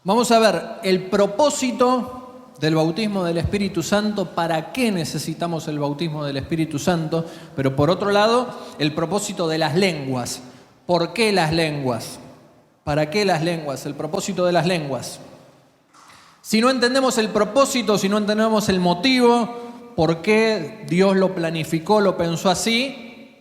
Vamos a ver el propósito del bautismo del Espíritu Santo, para qué necesitamos el bautismo del Espíritu Santo, pero por otro lado, el propósito de las lenguas. ¿Por qué las lenguas? ¿Para qué las lenguas? El propósito de las lenguas. Si no entendemos el propósito, si no entendemos el motivo, por qué Dios lo planificó, lo pensó así,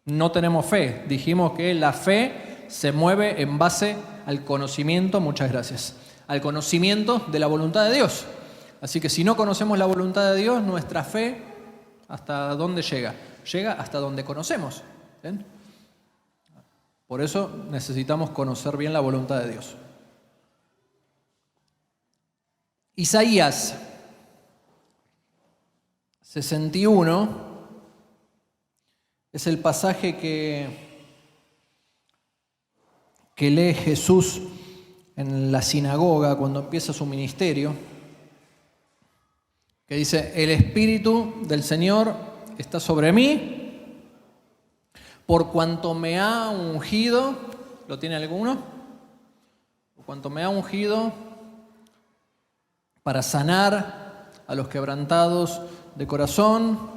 no tenemos fe. Dijimos que la fe se mueve en base al conocimiento, muchas gracias, al conocimiento de la voluntad de Dios. Así que si no conocemos la voluntad de Dios, nuestra fe, ¿hasta dónde llega? Llega hasta donde conocemos. ¿Ven? Por eso necesitamos conocer bien la voluntad de Dios. Isaías 61 es el pasaje que lee Jesús en la sinagoga cuando empieza su ministerio, que dice: el Espíritu del Señor está sobre mí, por cuanto me ha ungido. ¿Lo tiene alguno? Por cuanto me ha ungido para sanar a los quebrantados de corazón.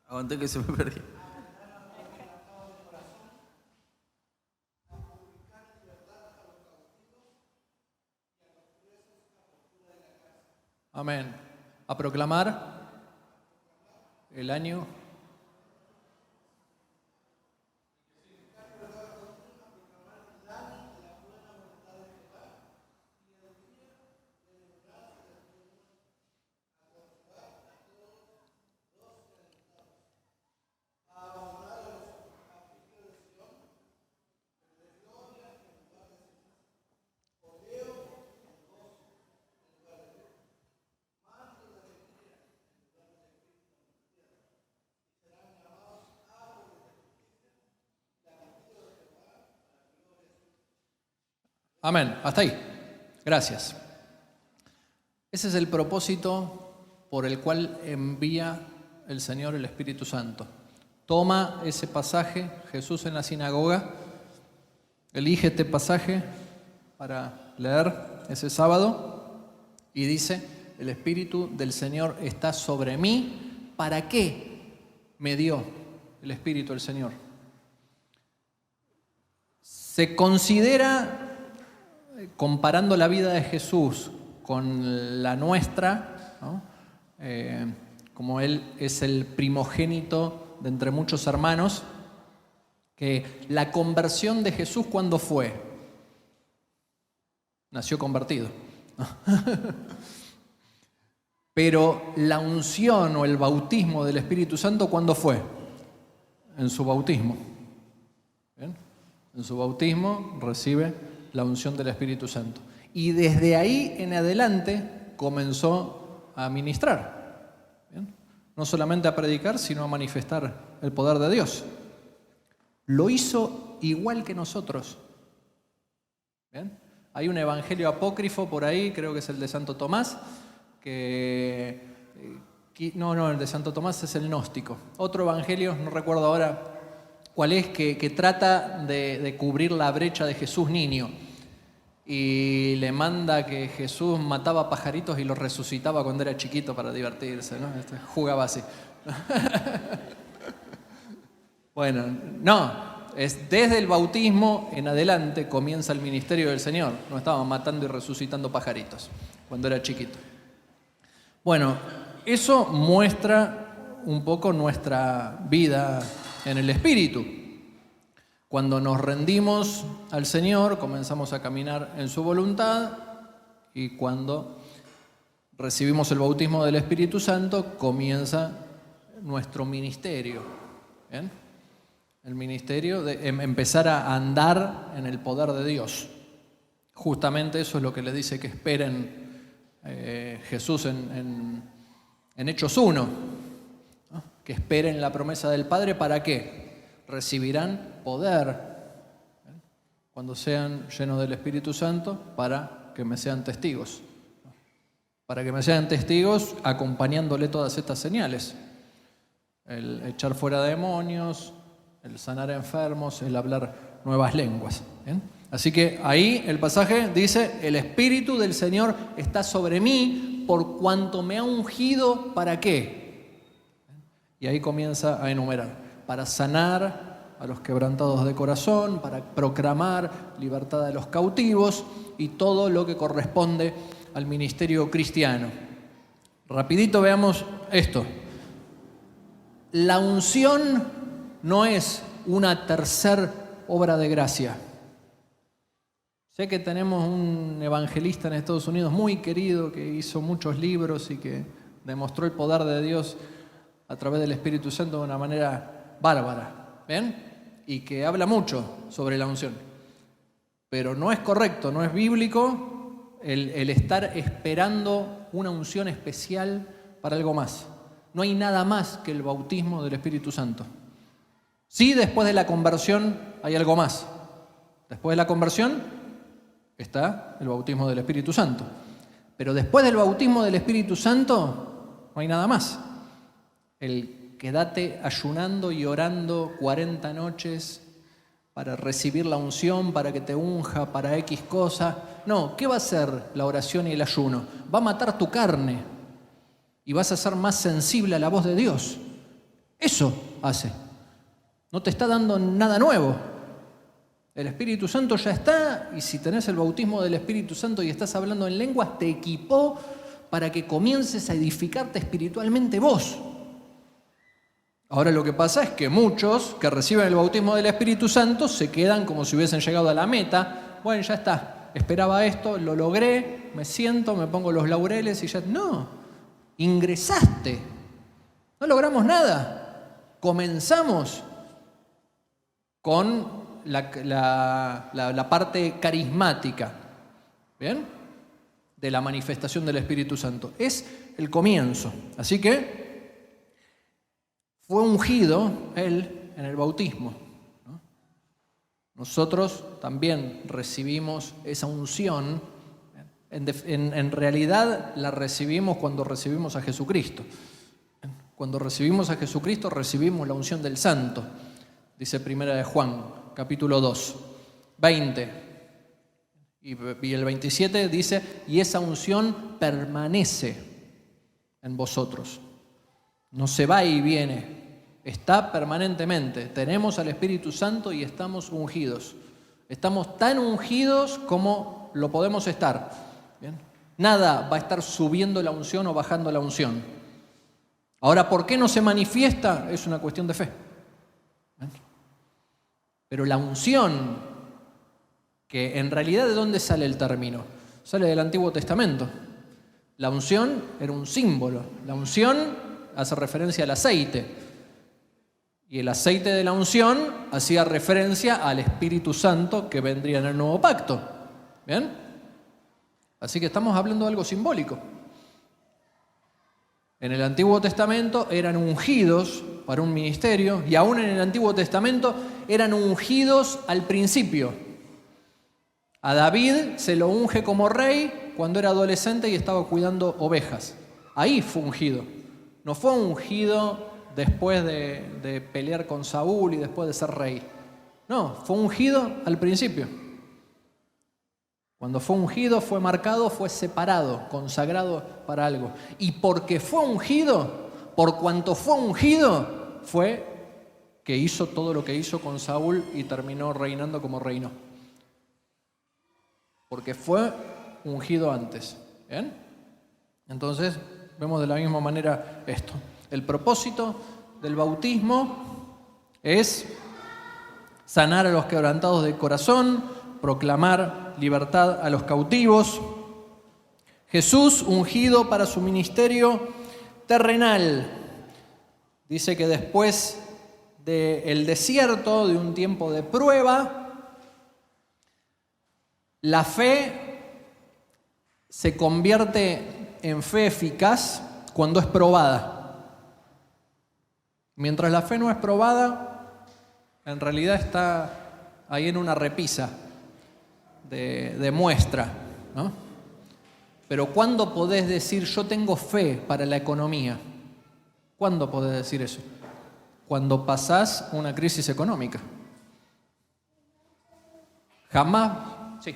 Aguanté que se me perdió. Amén. A proclamar el año. Amén. Hasta ahí. Gracias. Ese es el propósito por el cual envía el Señor el Espíritu Santo. Toma ese pasaje, Jesús en la sinagoga, elige este pasaje para leer ese sábado y dice: el Espíritu del Señor está sobre mí. ¿Para qué me dio el Espíritu del Señor? Se considera, comparando la vida de Jesús con la nuestra, ¿no? Como Él es el primogénito de entre muchos hermanos, que la conversión de Jesús, ¿cuándo fue? Nació convertido. Pero la unción o el bautismo del Espíritu Santo, ¿cuándo fue? En su bautismo. ¿Bien? En su bautismo recibe la unción del Espíritu Santo. Y desde ahí en adelante comenzó a ministrar. ¿Bien? No solamente a predicar, sino a manifestar el poder de Dios. Lo hizo igual que nosotros. ¿Bien? Hay un evangelio apócrifo por ahí, creo que es el de Santo Tomás, no, el de Santo Tomás es el gnóstico. Otro evangelio, no recuerdo ahora cuál es, que trata de cubrir la brecha de Jesús niño. Y le manda que Jesús mataba pajaritos y los resucitaba cuando era chiquito para divertirse, ¿no? Jugaba así. Bueno, no, es desde el bautismo en adelante comienza el ministerio del Señor. No estaba matando y resucitando pajaritos cuando era chiquito. Bueno, eso muestra un poco nuestra vida en el Espíritu. Cuando nos rendimos al Señor, comenzamos a caminar en su voluntad, y cuando recibimos el bautismo del Espíritu Santo, comienza nuestro ministerio. ¿Bien? El ministerio de empezar a andar en el poder de Dios. Justamente eso es lo que le dice que esperen Jesús en Hechos 1, ¿no? Que esperen la promesa del Padre. ¿Para qué? Recibirán poder cuando sean llenos del Espíritu Santo para que me sean testigos. Para que me sean testigos acompañándole todas estas señales. el echar fuera demonios, el sanar enfermos, el hablar nuevas lenguas. ¿Bien? Así que ahí el pasaje dice, el Espíritu del Señor está sobre mí por cuanto me ha ungido, ¿para qué? Y ahí comienza a enumerar, para sanar a los quebrantados de corazón, para proclamar libertad a los cautivos y todo lo que corresponde al ministerio cristiano. Rapidito veamos esto. La unción no es una tercer obra de gracia. Sé que tenemos un evangelista en Estados Unidos muy querido que hizo muchos libros y que demostró el poder de Dios a través del Espíritu Santo de una manera bárbara, ¿ven? Y que habla mucho sobre la unción. Pero no es correcto, no es bíblico el estar esperando una unción especial para algo más. No hay nada más que el bautismo del Espíritu Santo. Sí, después de la conversión hay algo más. Después de la conversión está el bautismo del Espíritu Santo. Pero después del bautismo del Espíritu Santo no hay nada más. El quédate ayunando y orando 40 noches para recibir la unción, para que te unja, para X cosa. No, ¿qué va a hacer la oración y el ayuno? Va a matar tu carne y vas a ser más sensible a la voz de Dios. Eso hace. No te está dando nada nuevo. El Espíritu Santo ya está, y si tenés el bautismo del Espíritu Santo y estás hablando en lenguas, te equipó para que comiences a edificarte espiritualmente vos. Ahora lo que pasa es que muchos que reciben el bautismo del Espíritu Santo se quedan como si hubiesen llegado a la meta. Bueno, ya está, esperaba esto, lo logré, me siento, me pongo los laureles y ya... No, ingresaste, no logramos nada. Comenzamos con la parte carismática, ¿bien? De la manifestación del Espíritu Santo. Es el comienzo. Así que fue ungido él en el bautismo, ¿no? Nosotros también recibimos esa unción. En realidad la recibimos cuando recibimos a Jesucristo. Cuando recibimos a Jesucristo recibimos la unción del Santo. Dice Primera de Juan, capítulo 2, 20. Y el 27 dice, y esa unción permanece en vosotros. No se va y viene, está permanentemente. Tenemos al Espíritu Santo y estamos ungidos. Estamos tan ungidos como lo podemos estar. ¿Bien? Nada va a estar subiendo la unción o bajando la unción. Ahora, ¿por qué no se manifiesta? Es una cuestión de fe. ¿Bien? Pero la unción, que en realidad ¿de dónde sale el término? Sale del Antiguo Testamento. La unción era un símbolo. La unción hace referencia al aceite. Y el aceite de la unción hacía referencia al Espíritu Santo que vendría en el Nuevo Pacto. ¿Bien? Así que estamos hablando de algo simbólico. En el Antiguo Testamento eran ungidos para un ministerio y aún en el Antiguo Testamento eran ungidos al principio. A David se lo unge como rey cuando era adolescente y estaba cuidando ovejas. Ahí fue ungido. No fue ungido después de pelear con Saúl y después de ser rey. No, fue ungido al principio. Cuando fue ungido, fue marcado, fue separado, consagrado para algo. Y porque fue ungido, por cuanto fue ungido, fue que hizo todo lo que hizo con Saúl y terminó reinando como reinó. Porque fue ungido antes. ¿Bien? Entonces, vemos de la misma manera esto. El propósito del bautismo es sanar a los quebrantados de corazón, proclamar libertad a los cautivos. Jesús ungido para su ministerio terrenal. Dice que después del desierto, de un tiempo de prueba, la fe se convierte en fe eficaz cuando es probada. Mientras la fe no es probada, en realidad está ahí en una repisa de muestra, ¿no? Pero ¿cuándo podés decir yo tengo fe para la economía? ¿Cuándo podés decir eso? cuando pasás una crisis económica. Jamás, sí.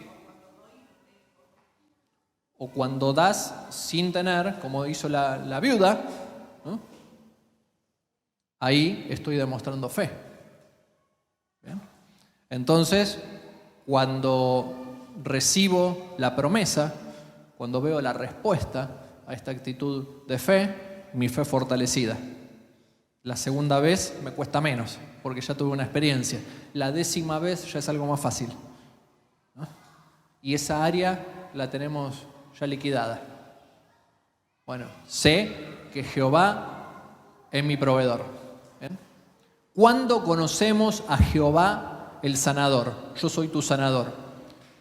O cuando das sin tener, como hizo la viuda, ¿no? Ahí estoy demostrando fe. ¿Bien? Entonces, cuando recibo la promesa, cuando veo la respuesta a esta actitud de fe, mi fe fortalecida. La segunda vez me cuesta menos, porque ya tuve una experiencia. La 10ª vez ya es algo más fácil, ¿no? Y esa área la tenemos ya liquidada. Bueno, sé que Jehová es mi proveedor. ¿Bien? ¿Cuándo conocemos a Jehová el sanador? Yo soy tu sanador.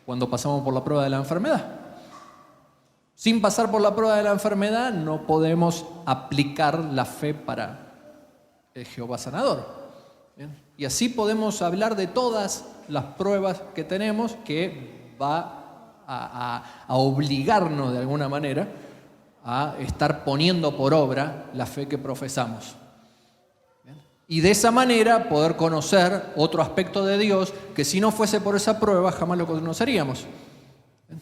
Cuando pasamos por la prueba de la enfermedad. Sin pasar por la prueba de la enfermedad no podemos aplicar la fe para el Jehová sanador. ¿Bien? Y así podemos hablar de todas las pruebas que tenemos, que va a obligarnos de alguna manera a estar poniendo por obra la fe que profesamos. ¿Bien? Y de esa manera poder conocer otro aspecto de Dios que si no fuese por esa prueba jamás lo conoceríamos. ¿Bien?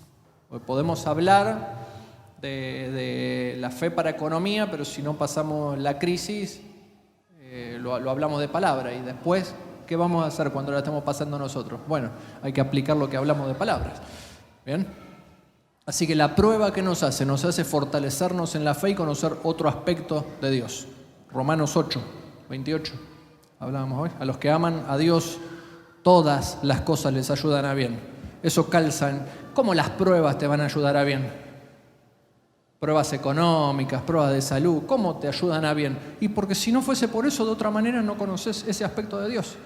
Pues podemos hablar de la fe para economía, pero si no pasamos la crisis, lo hablamos de palabra. Y después, ¿qué vamos a hacer cuando la estemos pasando nosotros? Bueno, hay que aplicar lo que hablamos de palabras. ¿Bien? Así que la prueba que nos hace fortalecernos en la fe y conocer otro aspecto de Dios. Romanos 8, 28, hablábamos hoy. A los que aman a Dios, todas las cosas les ayudan a bien. Eso calza. ¿Cómo las pruebas te van a ayudar a bien? Pruebas económicas, pruebas de salud, ¿cómo te ayudan a bien? Y porque si no fuese por eso, de otra manera no conoces ese aspecto de Dios.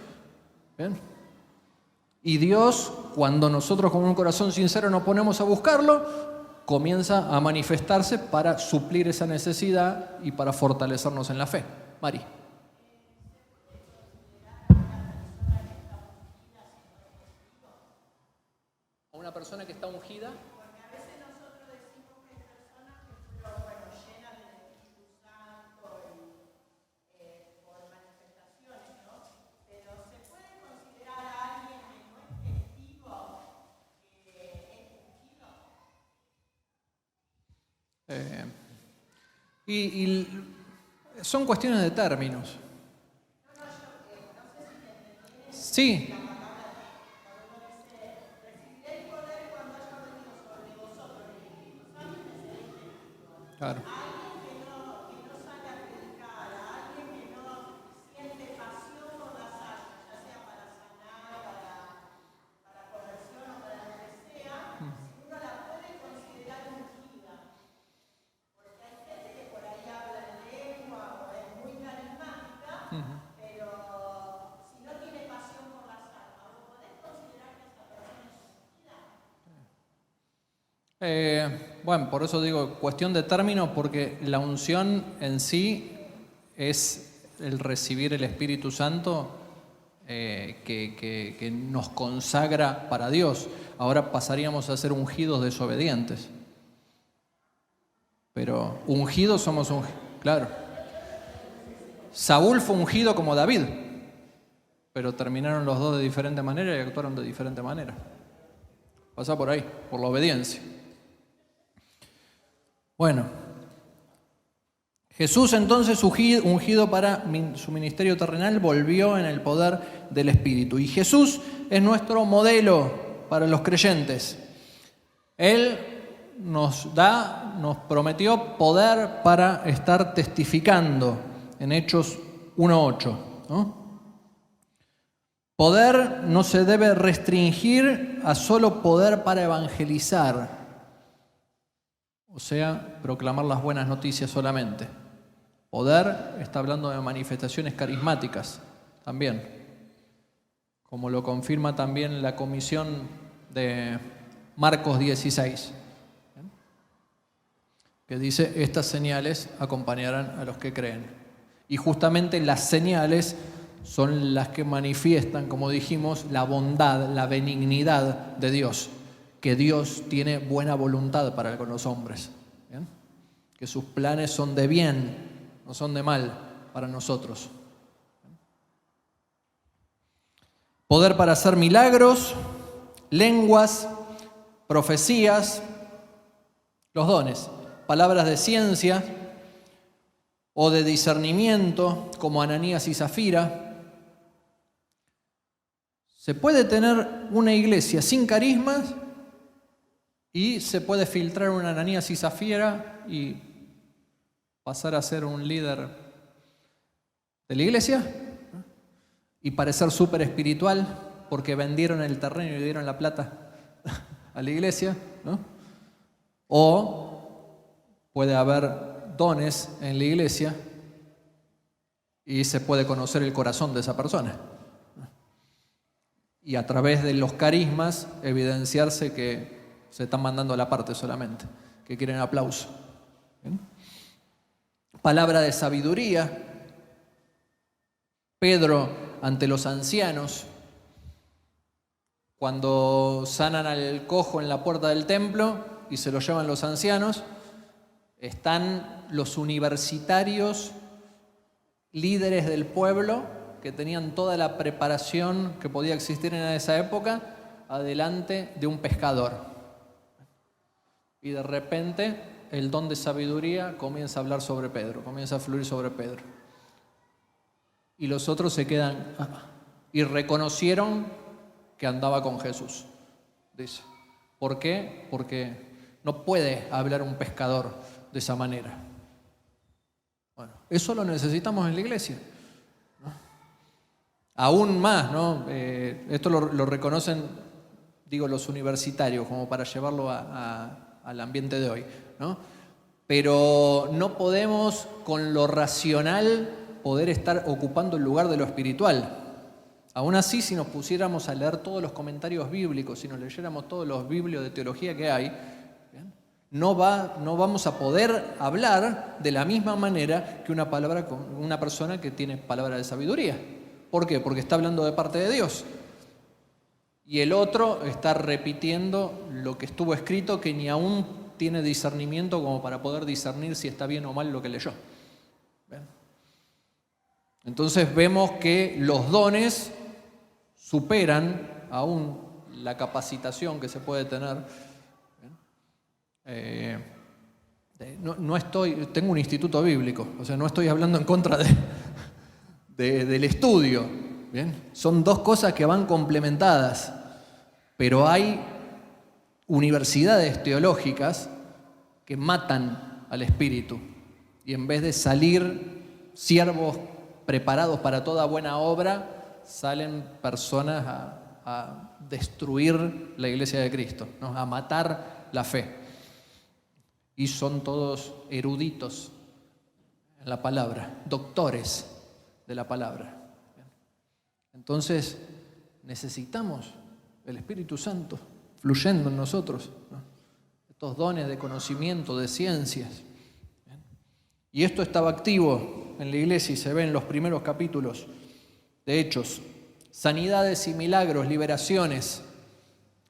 ¿Bien? Y Dios, cuando nosotros con un corazón sincero nos ponemos a buscarlo, comienza a manifestarse para suplir esa necesidad y para fortalecernos en la fe. Mari. Una persona que está ungida. Y son cuestiones de términos. Sí. Claro. Bueno, por eso digo cuestión de términos, porque la unción en sí es el recibir el Espíritu Santo que nos consagra para Dios. Ahora pasaríamos a ser ungidos desobedientes. Pero ungidos somos ungidos, claro. Saúl fue ungido como David, pero terminaron los dos de diferente manera y actuaron de diferente manera. Pasa por ahí, por la obediencia. Bueno, Jesús entonces ungido para su ministerio terrenal volvió en el poder del Espíritu. Y Jesús es nuestro modelo para los creyentes. Él nos prometió poder para estar testificando en Hechos 1:8, ¿no? Poder no se debe restringir a solo poder para evangelizar. O sea, proclamar las buenas noticias solamente. Poder está hablando de manifestaciones carismáticas también, como lo confirma también la comisión de Marcos 16, que dice, estas señales acompañarán a los que creen. Y justamente las señales son las que manifiestan, como dijimos, la bondad, la benignidad de Dios. Que Dios tiene buena voluntad para con los hombres. ¿Bien? Que sus planes son de bien, no son de mal para nosotros. ¿Bien? poder para hacer milagros, lenguas, profecías, los dones, palabras de ciencia o de discernimiento, como Ananías y Zafira. Se puede tener una iglesia sin carismas y se puede filtrar una Ananías y Zafira y pasar a ser un líder de la iglesia y parecer súper espiritual porque vendieron el terreno y dieron la plata a la iglesia, ¿no? O puede haber dones en la iglesia y se puede conocer el corazón de esa persona. Y a través de los carismas evidenciarse que se están mandando a la parte solamente, que quieren aplauso. ¿Bien? Palabra de sabiduría. Pedro ante los ancianos, cuando sanan al cojo en la puerta del templo y se lo llevan los ancianos, están los universitarios, líderes del pueblo, que tenían toda la preparación que podía existir en esa época, adelante de un pescador. Y de repente el don de sabiduría comienza a hablar sobre Pedro, comienza a fluir sobre Pedro. Y los otros se quedan y reconocieron que andaba con Jesús, dice. ¿Por qué? Porque no puede hablar un pescador de esa manera. Bueno, eso lo necesitamos en la iglesia, ¿no? Aún más, ¿no? Esto lo reconocen, digo, los universitarios, como para llevarlo al ambiente de hoy, ¿no? Pero no podemos con lo racional poder estar ocupando el lugar de lo espiritual. Aún así, si nos pusiéramos a leer todos los comentarios bíblicos, si nos leyéramos todos los biblios de teología que hay, ¿bien? No vamos a poder hablar de la misma manera que una persona que tiene palabra de sabiduría. ¿Por qué? Porque está hablando de parte de Dios. Y el otro está repitiendo lo que estuvo escrito, que ni aún tiene discernimiento como para poder discernir si está bien o mal lo que leyó. ¿Bien? Entonces vemos que los dones superan aún la capacitación que se puede tener. Tengo un instituto bíblico, o sea, no estoy hablando en contra del estudio. ¿Bien? Son dos cosas que van complementadas, pero hay universidades teológicas que matan al espíritu y en vez de salir siervos preparados para toda buena obra, salen personas a destruir la iglesia de Cristo, ¿no? A matar la fe. Y son todos eruditos en la palabra, doctores de la palabra. Entonces necesitamos el Espíritu Santo fluyendo en nosotros, ¿no? Estos dones de conocimiento, de ciencias. Y esto estaba activo en la iglesia y se ve en los primeros capítulos de Hechos. Sanidades y milagros, liberaciones,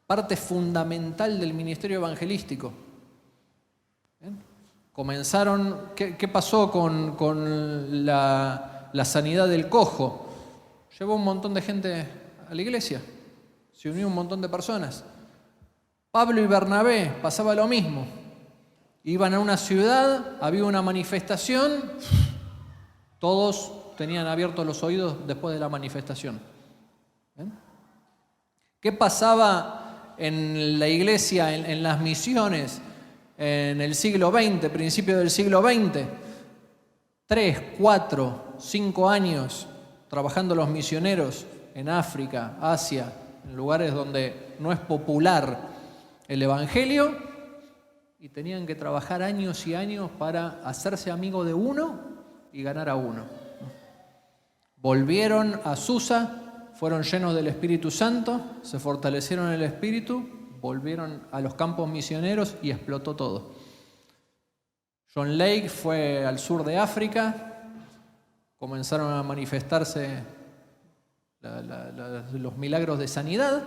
parte fundamental del ministerio evangelístico. ¿Bien? Comenzaron, ¿qué pasó con la sanidad del cojo? Llevó un montón de gente a la iglesia, se unió un montón de personas. Pablo y Bernabé pasaba lo mismo. Iban a una ciudad, había una manifestación, todos tenían abiertos los oídos después de la manifestación. ¿Bien? ¿Qué pasaba en la iglesia, en las misiones, en el siglo XX, principio del siglo XX? 3, 4, 5 años trabajando los misioneros en África, Asia, en lugares donde no es popular el evangelio, y tenían que trabajar años y años para hacerse amigo de uno y ganar a uno. Volvieron a Susa, fueron llenos del Espíritu Santo, se fortalecieron en el Espíritu, volvieron a los campos misioneros y explotó todo. John Lake fue al sur de África, comenzaron a manifestarse los milagros de sanidad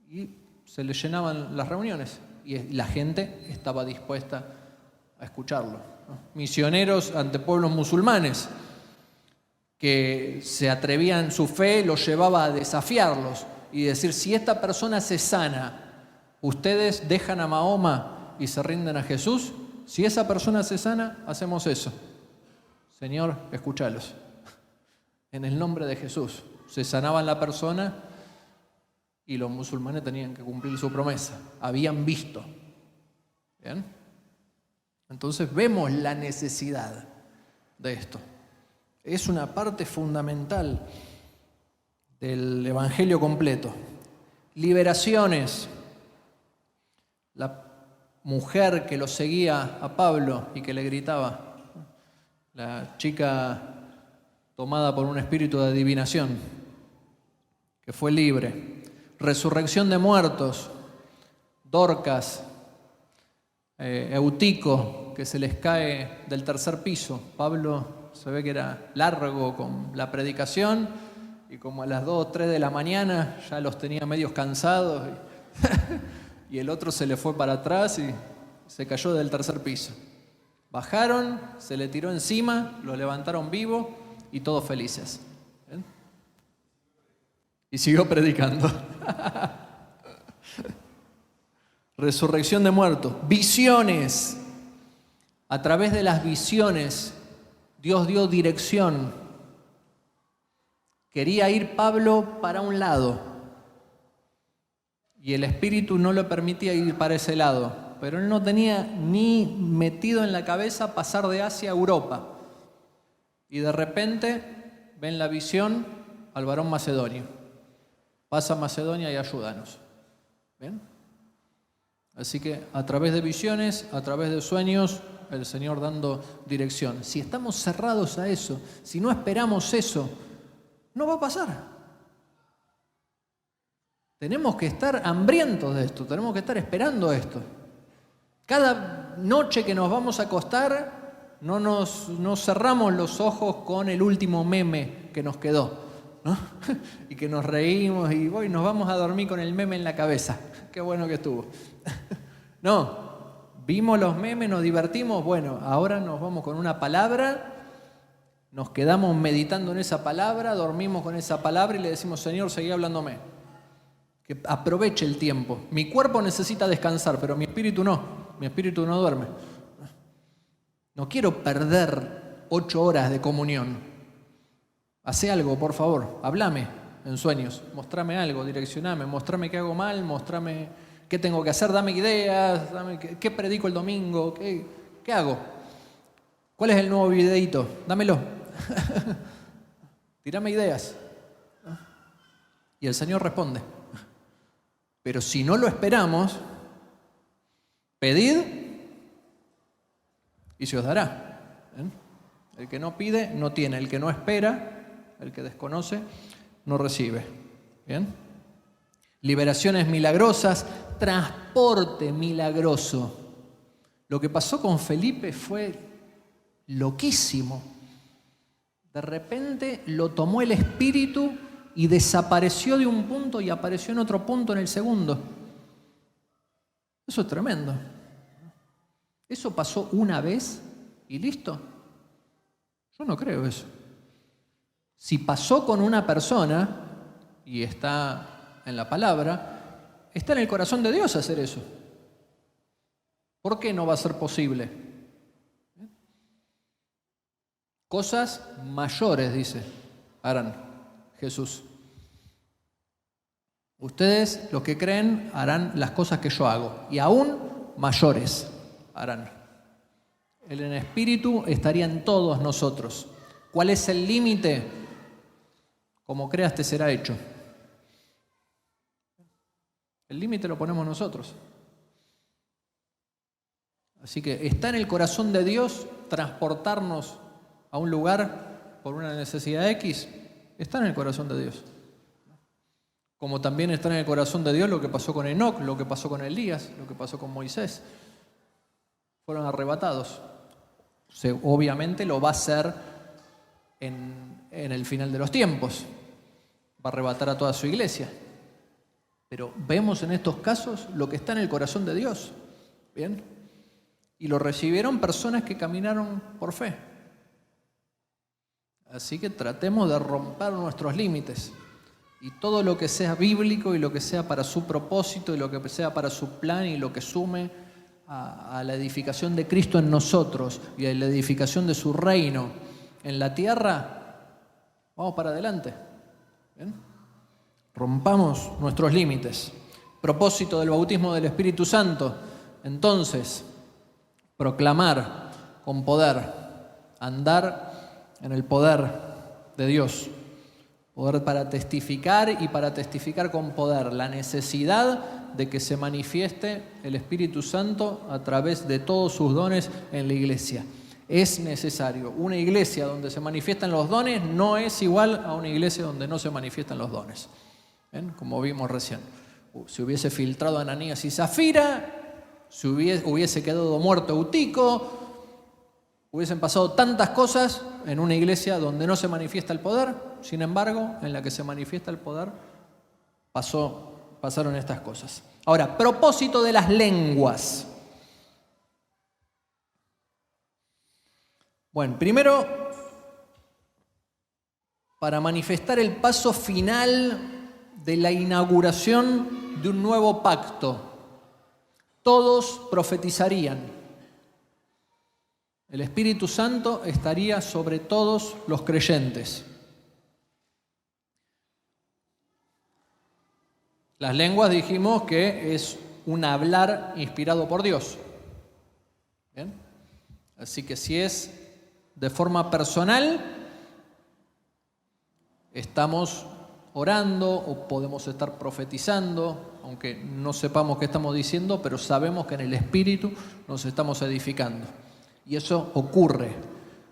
y se le llenaban las reuniones y la gente estaba dispuesta a escucharlo, ¿no? Misioneros ante pueblos musulmanes. que se atrevían, su fe los llevaba a desafiarlos y decir, si esta persona se sana, ¿ustedes dejan a Mahoma y se rinden a Jesús? Si esa persona se sana, hacemos eso. Señor, escúchalos. En el nombre de Jesús. Se sanaban la persona y los musulmanes tenían que cumplir su promesa. Habían visto. ¿Bien? Entonces vemos la necesidad de esto. Es una parte fundamental del Evangelio completo. Liberaciones. La mujer que lo seguía a Pablo y que le gritaba, la chica tomada por un espíritu de adivinación, que fue libre. Resurrección de muertos. Dorcas, Eutico, que se les cae del tercer piso. Pablo se ve que era largo con la predicación y como a las 2 o 3 de la mañana ya los tenía medios cansados y el otro se le fue para atrás y se cayó del tercer piso. Bajaron, se le tiró encima, lo levantaron vivo y todos felices. ¿Ven? Y siguió predicando. Resurrección de muertos. Visiones. A través de las visiones Dios dio dirección. Quería ir Pablo para un lado y el Espíritu no le permitía ir para ese lado, pero él no tenía ni metido en la cabeza pasar de Asia a Europa. Y de repente ven la visión al varón macedonio. Pasa a Macedonia y ayúdanos. ¿Ven? Así que a través de visiones, a través de sueños, el Señor dando dirección. Si estamos cerrados a eso, si no esperamos eso, no va a pasar. Tenemos que estar hambrientos de esto, tenemos que estar esperando esto. Cada noche que nos vamos a acostar, no cerramos los ojos con el último meme que nos quedó, ¿no? Y que nos reímos y nos vamos a dormir con el meme en la cabeza. Qué bueno que estuvo. No. Vimos los memes, nos divertimos, bueno, ahora nos vamos con una palabra, nos quedamos meditando en esa palabra, dormimos con esa palabra y le decimos, Señor, seguí hablándome. Que aproveche el tiempo. Mi cuerpo necesita descansar, pero mi espíritu no duerme. No quiero perder 8 horas de comunión. Hacé algo, por favor, háblame en sueños, mostrame algo, direccioname, mostrame qué hago mal, mostrame qué tengo que hacer, dame ideas, dame qué predico el domingo, qué hago. ¿Cuál es el nuevo videíto? Dámelo. Tírame ideas. Y el Señor responde. Pero si no lo esperamos, pedid y se os dará. ¿Ven? El que no pide, no tiene. El que no espera, el que desconoce, no recibe. ¿Bien? Liberaciones milagrosas, transporte milagroso. Lo que pasó con Felipe fue loquísimo. De repente lo tomó el Espíritu y desapareció de un punto y apareció en otro punto en el segundo. Eso es tremendo. ¿Eso pasó una vez y listo? Yo no creo eso. Si pasó con una persona, y está en la palabra, está en el corazón de Dios hacer eso. ¿Por qué no va a ser posible? Cosas mayores, dice, harán Jesús. Ustedes, los que creen, harán las cosas que yo hago, y aún mayores harán. Él en espíritu estaría en todos nosotros. ¿Cuál es el límite? Como creas te será hecho. El límite lo ponemos nosotros. Así que está en el corazón de Dios transportarnos a un lugar por una necesidad X. Está en el corazón de Dios. Como también está en el corazón de Dios lo que pasó con Enoc, lo que pasó con Elías, lo que pasó con Moisés. Fueron arrebatados. Obviamente lo va a hacer en el final de los tiempos. Va a arrebatar a toda su iglesia. Pero vemos en estos casos lo que está en el corazón de Dios. ¿Bien? Y lo recibieron personas que caminaron por fe. Así que tratemos de romper nuestros límites. Y todo lo que sea bíblico y lo que sea para su propósito y lo que sea para su plan y lo que sume a la edificación de Cristo en nosotros y a la edificación de su reino en la tierra, vamos para adelante. ¿Bien? Rompamos nuestros límites. Propósito del bautismo del Espíritu Santo, entonces, proclamar con poder, andar en el poder de Dios. Poder para testificar y para testificar con poder la necesidad de que se manifieste el Espíritu Santo a través de todos sus dones en la iglesia. Es necesario. Una iglesia donde se manifiestan los dones no es igual a una iglesia donde no se manifiestan los dones. ¿Ven? Como vimos recién. Si hubiese filtrado Ananías y Zafira, si hubiese quedado muerto Eutico, hubiesen pasado tantas cosas en una iglesia donde no se manifiesta el poder. Sin embargo, en la que se manifiesta el poder, pasaron estas cosas. Ahora, propósito de las lenguas. Bueno, primero, para manifestar el paso final de la inauguración de un nuevo pacto. Todos profetizarían. El Espíritu Santo estaría sobre todos los creyentes. Las lenguas dijimos que es un hablar inspirado por Dios. ¿Bien? Así que si es de forma personal, estamos orando o podemos estar profetizando, aunque no sepamos qué estamos diciendo, pero sabemos que en el Espíritu nos estamos edificando. Y eso ocurre.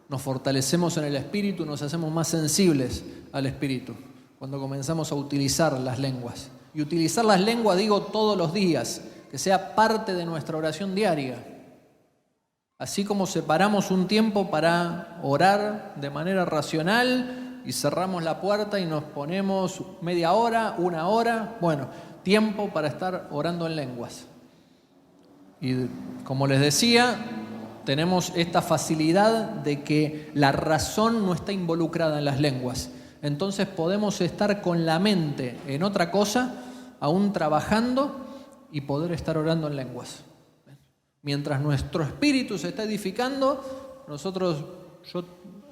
Nos fortalecemos en el Espíritu, nos hacemos más sensibles al Espíritu cuando comenzamos a utilizar las lenguas. Y utilizar las lenguas, digo, todos los días, que sea parte de nuestra oración diaria. Así como separamos un tiempo para orar de manera racional y cerramos la puerta y nos ponemos media hora, una hora, bueno, tiempo para estar orando en lenguas. Y como les decía, tenemos esta facilidad de que la razón no está involucrada en las lenguas. Entonces podemos estar con la mente en otra cosa, aún trabajando, y poder estar orando en lenguas. Mientras nuestro espíritu se está edificando, yo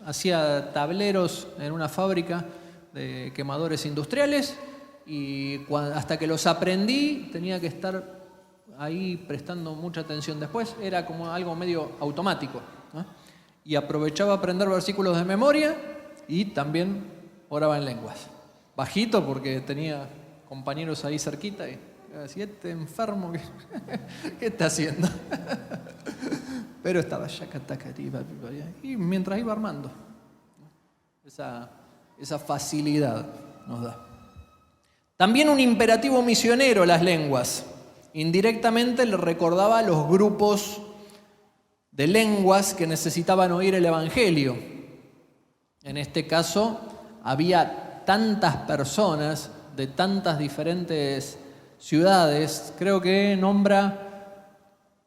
hacía tableros en una fábrica de quemadores industriales y hasta que los aprendí tenía que estar ahí prestando mucha atención. Después era como algo medio automático, ¿no? Y aprovechaba aprender versículos de memoria y también oraba en lenguas. Bajito porque tenía compañeros ahí cerquita y decía, este enfermo, ¿qué está haciendo? Pero estaba y mientras iba armando. Esa facilidad nos da. También un imperativo misionero las lenguas. Indirectamente le recordaba a los grupos de lenguas que necesitaban oír el Evangelio. En este caso, había tantas personas de tantas diferentes ciudades, creo que nombra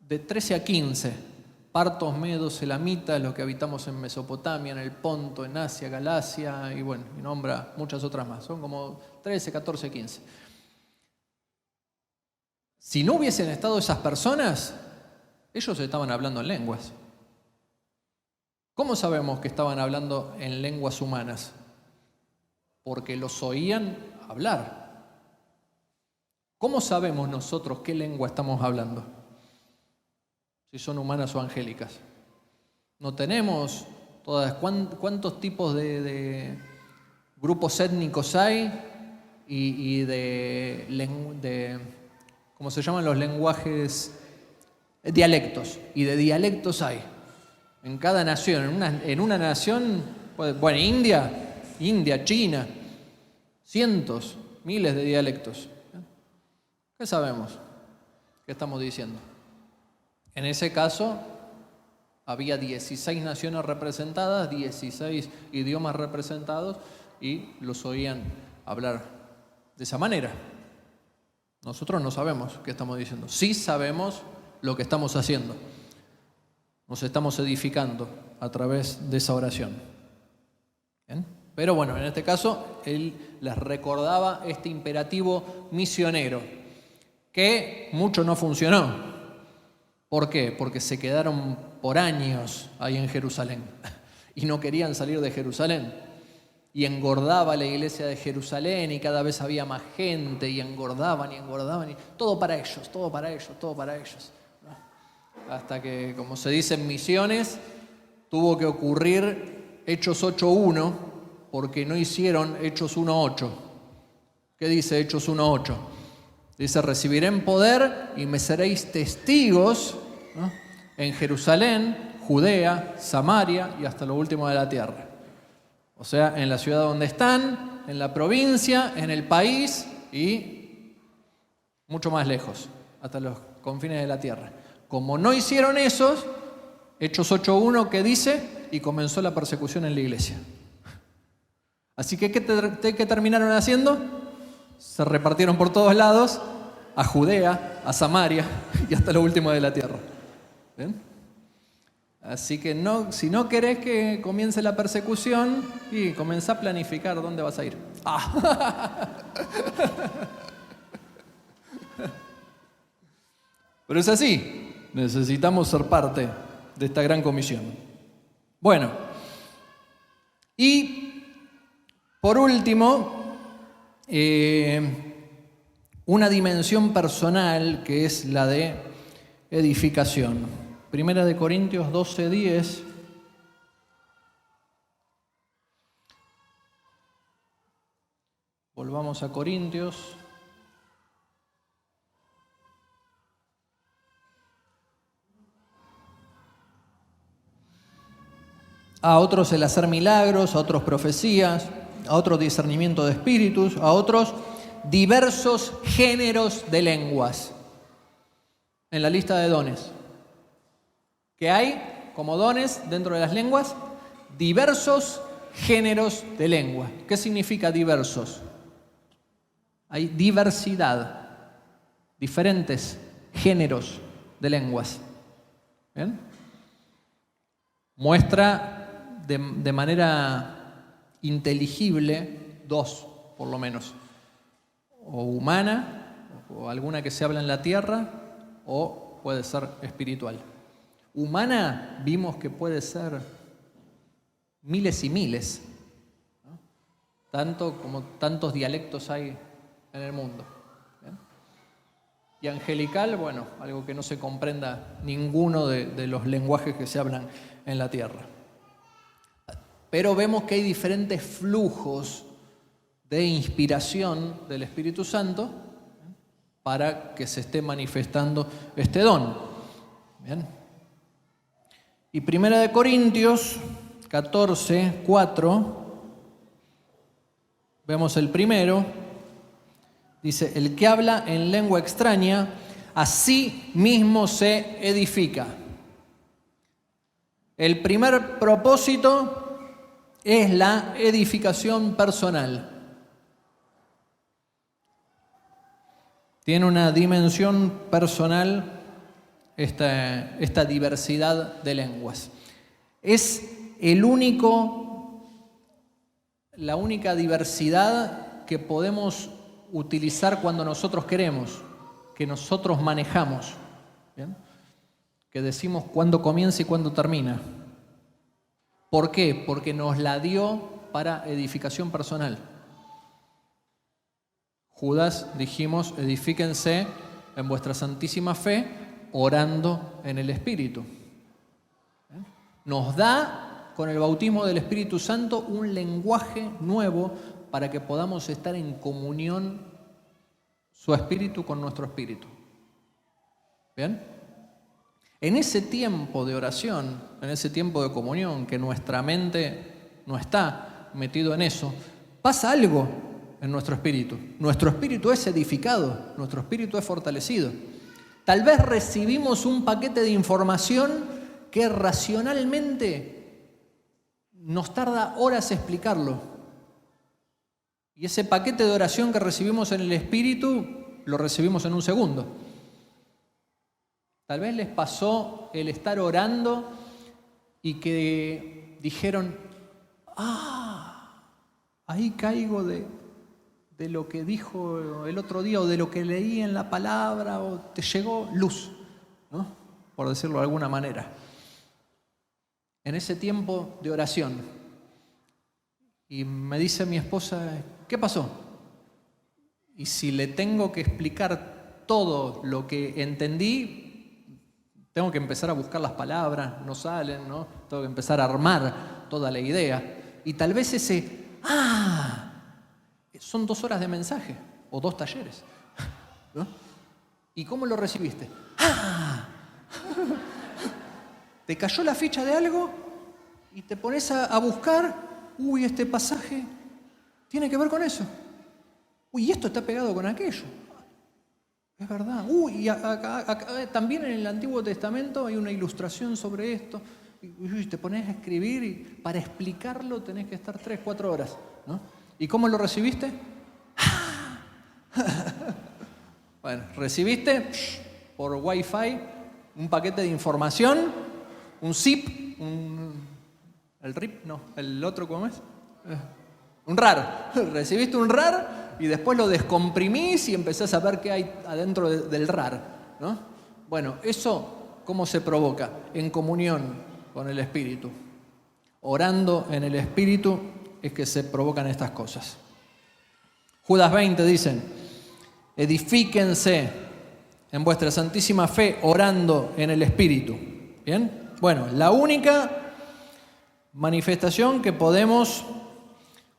de 13 a 15, partos, medos, elamitas, los que habitamos en Mesopotamia, en el Ponto, en Asia, Galacia, y bueno, y nombra muchas otras más. Son como 13, 14, 15. Si no hubiesen estado esas personas, ellos estaban hablando en lenguas. ¿Cómo sabemos que estaban hablando en lenguas humanas? Porque los oían hablar. ¿Cómo sabemos nosotros qué lengua estamos hablando? Si son humanas o angélicas. No tenemos todas. ¿Cuántos tipos de grupos étnicos hay? Y de ¿cómo se llaman los lenguajes? Dialectos. Y de dialectos hay. En cada nación. En una nación, bueno, India, China, cientos, miles de dialectos. ¿Qué sabemos? ¿Qué estamos diciendo? En ese caso, había 16 naciones representadas, 16 idiomas representados y los oían hablar de esa manera. Nosotros no sabemos qué estamos diciendo. Sí sabemos lo que estamos haciendo. Nos estamos edificando a través de esa oración. ¿Bien? Pero bueno, en este caso, él les recordaba este imperativo misionero, que mucho no funcionó. ¿Por qué? Porque se quedaron por años ahí en Jerusalén y no querían salir de Jerusalén. Y engordaba la iglesia de Jerusalén y cada vez había más gente y engordaban y engordaban. Y todo para ellos, todo para ellos, todo para ellos. Hasta que, como se dice en Misiones, tuvo que ocurrir Hechos 8.1 porque no hicieron Hechos 1.8. ¿Qué dice Hechos 1.8? Dice, recibirán poder y me seréis testigos, ¿no?, en Jerusalén, Judea, Samaria y hasta lo último de la tierra. O sea, en la ciudad donde están, en la provincia, en el país y mucho más lejos, hasta los confines de la tierra. Como no hicieron esos, Hechos 8.1, ¿qué dice? Y comenzó la persecución en la iglesia. Así que, ¿qué terminaron haciendo? Se repartieron por todos lados, a Judea, a Samaria y hasta lo último de la tierra. ¿Bien? Así que no, si no querés que comience la persecución, y comenzá a planificar dónde vas a ir. Pero es así, necesitamos ser parte de esta gran comisión. Bueno, y por último, una dimensión personal que es la de edificación. Primera de Corintios 12:10. Volvamos a Corintios. A otros el hacer milagros, a otros profecías, a otros discernimiento de espíritus, a otros diversos géneros de lenguas. En la lista de dones que hay como dones dentro de las lenguas, diversos géneros de lengua. ¿Qué significa diversos? Hay diversidad, diferentes géneros de lenguas. ¿Bien? Muestra de manera inteligible dos, por lo menos, o humana, o alguna que se habla en la tierra, o puede ser espiritual. Humana vimos que puede ser miles y miles, ¿no? Tanto como tantos dialectos hay en el mundo. ¿Bien? Y angelical, bueno, algo que no se comprenda ninguno de los lenguajes que se hablan en la tierra. Pero vemos que hay diferentes flujos de inspiración del Espíritu Santo para que se esté manifestando este don. Bien. Y Primera de Corintios 14:4, vemos el primero, dice, el que habla en lengua extraña, a sí mismo se edifica. El primer propósito es la edificación personal. Tiene una dimensión personal esta diversidad de lenguas. Es la única diversidad que podemos utilizar cuando nosotros queremos, que nosotros manejamos. ¿Bien? Que decimos cuándo comienza y cuándo termina. ¿Por qué? Porque nos la dio para edificación personal. Judas, dijimos, edifíquense en vuestra santísima fe, orando en el Espíritu. Nos da, con el bautismo del Espíritu Santo, un lenguaje nuevo para que podamos estar en comunión su espíritu con nuestro espíritu. ¿Bien? En ese tiempo de oración, en ese tiempo de comunión, que nuestra mente no está metido en eso, pasa algo en nuestro espíritu. Nuestro espíritu es edificado, nuestro espíritu es fortalecido. Tal vez recibimos un paquete de información que racionalmente nos tarda horas explicarlo. Y ese paquete de oración que recibimos en el espíritu, lo recibimos en un segundo. Tal vez les pasó el estar orando y que dijeron, ahí caigo de lo que dijo el otro día o de lo que leí en la palabra o te llegó luz, ¿no? Por decirlo de alguna manera. En ese tiempo de oración. Y me dice mi esposa, ¿qué pasó? Y si le tengo que explicar todo lo que entendí, tengo que empezar a buscar las palabras, no salen, ¿no? Tengo que empezar a armar toda la idea. Y tal vez son 2 horas de mensaje o 2 talleres, ¿no? ¿Y cómo lo recibiste? ¿Te cayó la ficha de algo? Y te pones a buscar, este pasaje tiene que ver con eso. Y esto está pegado con aquello. Es verdad. Y acá, también en el Antiguo Testamento hay una ilustración sobre esto. Y te pones a escribir y para explicarlo tenés que estar 3, 4 horas, ¿no? ¿Y cómo lo recibiste? Bueno, recibiste por Wi-Fi un paquete de información, un zip, el RIP, no, el otro, ¿cómo es? Un RAR. Recibiste un RAR y después lo descomprimís y empezás a ver qué hay adentro del RAR, ¿no? Bueno, eso, ¿cómo se provoca? En comunión con el Espíritu. Orando en el Espíritu es que se provocan estas cosas. Judas 20 dicen, edifíquense en vuestra santísima fe orando en el Espíritu. ¿Bien? Bueno, la única manifestación que podemos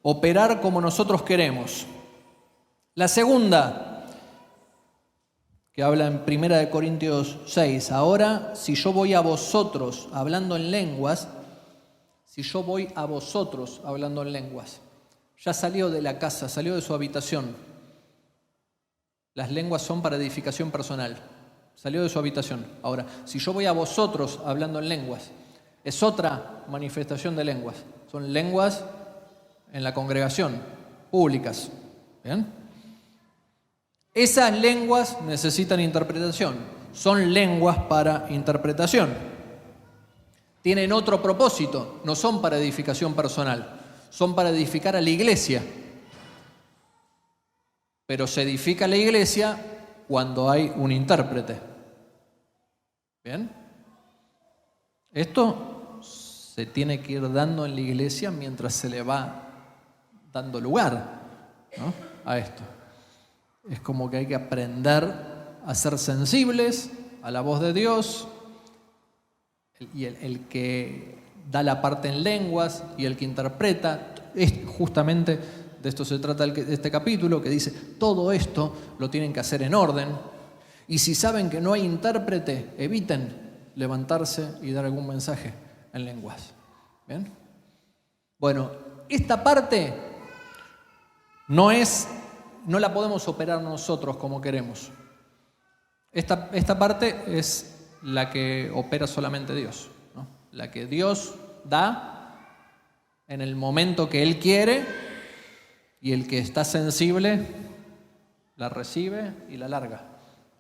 operar como nosotros queremos. La segunda, que habla en 1 Corintios 6, ahora si yo voy a vosotros hablando en lenguas, ya salió de la casa, salió de su habitación. Las lenguas son para edificación personal. Salió de su habitación. Ahora, si yo voy a vosotros hablando en lenguas, es otra manifestación de lenguas. Son lenguas en la congregación, públicas. ¿Bien? Esas lenguas necesitan interpretación. Son lenguas para interpretación. Tienen otro propósito. No son para edificación personal. Son para edificar a la iglesia. Pero se edifica la iglesia cuando hay un intérprete. ¿Bien? Esto se tiene que ir dando en la iglesia mientras se le va dando lugar, ¿no? A esto. Es como que hay que aprender a ser sensibles a la voz de Dios. Y el que da la parte en lenguas y el que interpreta, es justamente de esto se trata este capítulo, que dice, todo esto lo tienen que hacer en orden. Y si saben que no hay intérprete, eviten levantarse y dar algún mensaje en lenguas. ¿Bien? Bueno, esta parte no la podemos operar nosotros como queremos. Esta parte es la que opera solamente Dios, ¿no? La que Dios da en el momento que Él quiere, y el que está sensible la recibe y la larga.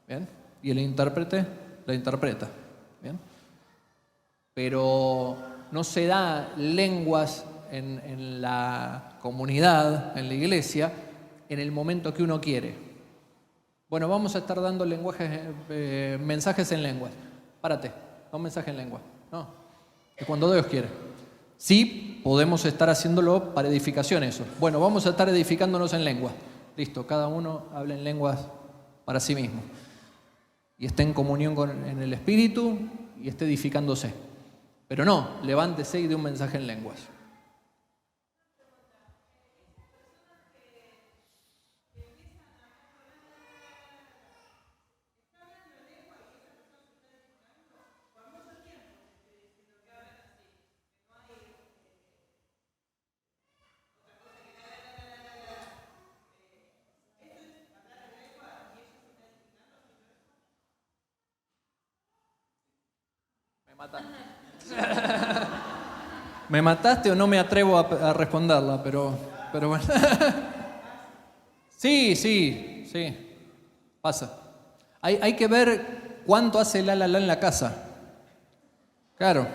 ¿Bien? Y el intérprete la interpreta. ¿Bien? Pero no se da lenguas en la comunidad, en la iglesia, en el momento que uno quiere. Bueno, vamos a estar dando mensajes en lenguas. Párate, da un mensaje en lengua. No, es cuando Dios quiere. Sí, podemos estar haciéndolo para edificación eso. Bueno, vamos a estar edificándonos en lenguas. Listo, cada uno habla en lenguas para sí mismo. Y esté en comunión en el Espíritu y esté edificándose. Pero no, levántese y dé un mensaje en lenguas. Me mataste o no me atrevo a responderla, pero bueno. Sí, pasa. Hay que ver cuánto hace la en la casa. Claro.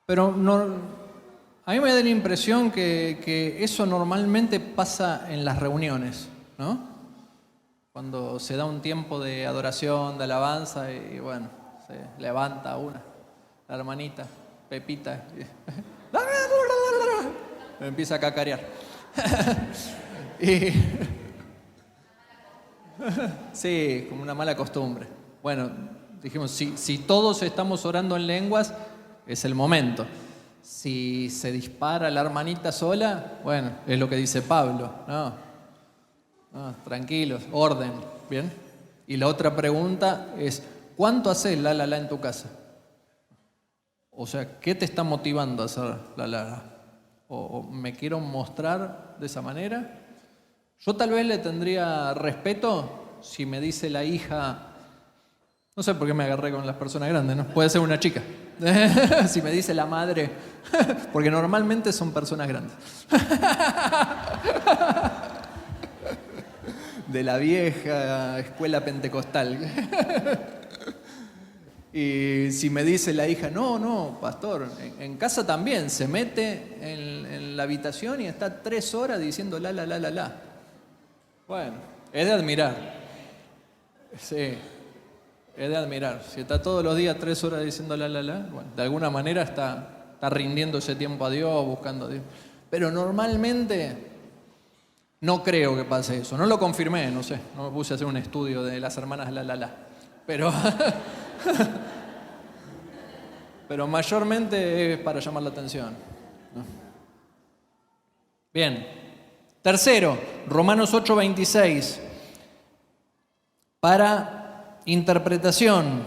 Pero no, a mí me da la impresión que eso normalmente pasa en las reuniones, ¿no? Cuando se da un tiempo de adoración, de alabanza, y bueno, se levanta la hermanita, Pepita, me empieza a cacarear. Y sí, como una mala costumbre. Bueno, dijimos, si todos estamos orando en lenguas, es el momento. Si se dispara la hermanita sola, bueno, es lo que dice Pablo. No, tranquilos, orden, ¿bien? Y la otra pregunta es, ¿cuánto haces la en tu casa? O sea, ¿qué te está motivando a hacer la? ¿O me quiero mostrar de esa manera? Yo tal vez le tendría respeto si me dice la hija, no sé por qué me agarré con las personas grandes, ¿no? Puede ser una chica. Si me dice la madre, porque normalmente son personas grandes. De la vieja escuela pentecostal. Y si me dice la hija, no, pastor, en casa también se mete en la habitación y está 3 horas diciendo la. Bueno, es de admirar. Sí, es de admirar. Si está todos los días 3 horas diciendo la, bueno, de alguna manera está rindiendo ese tiempo a Dios, buscando a Dios. Pero normalmente no creo que pase eso. No lo confirmé, no sé. No me puse a hacer un estudio de las hermanas la. Pero pero mayormente es para llamar la atención, ¿no? Bien. Tercero, Romanos 8:26. Para interpretación.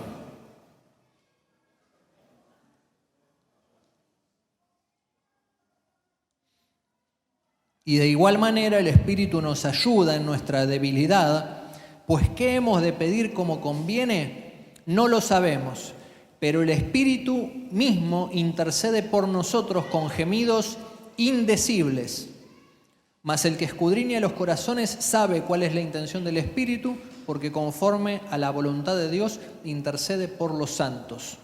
Y de igual manera el Espíritu nos ayuda en nuestra debilidad, pues ¿qué hemos de pedir como conviene? No lo sabemos, pero el Espíritu mismo intercede por nosotros con gemidos indecibles. Mas el que escudriña los corazones sabe cuál es la intención del Espíritu, porque conforme a la voluntad de Dios intercede por los santos.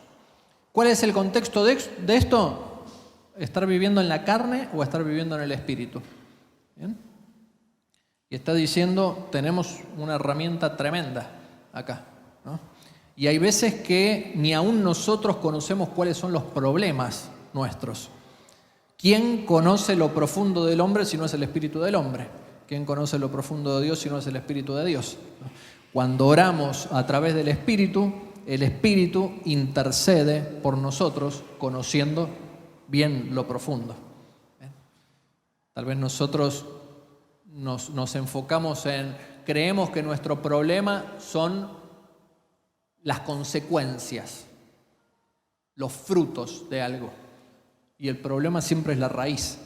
¿Cuál es el contexto de esto? ¿Estar viviendo en la carne o estar viviendo en el Espíritu? ¿Bien? Y está diciendo, tenemos una herramienta tremenda acá, ¿no? Y hay veces que ni aún nosotros conocemos cuáles son los problemas nuestros. ¿Quién conoce lo profundo del hombre si no es el Espíritu del hombre? ¿Quién conoce lo profundo de Dios si no es el Espíritu de Dios? Cuando oramos a través del Espíritu, el Espíritu intercede por nosotros conociendo bien lo profundo. Tal vez nosotros nos enfocamos creemos que nuestro problema son las consecuencias, los frutos de algo. Y el problema siempre es la raíz.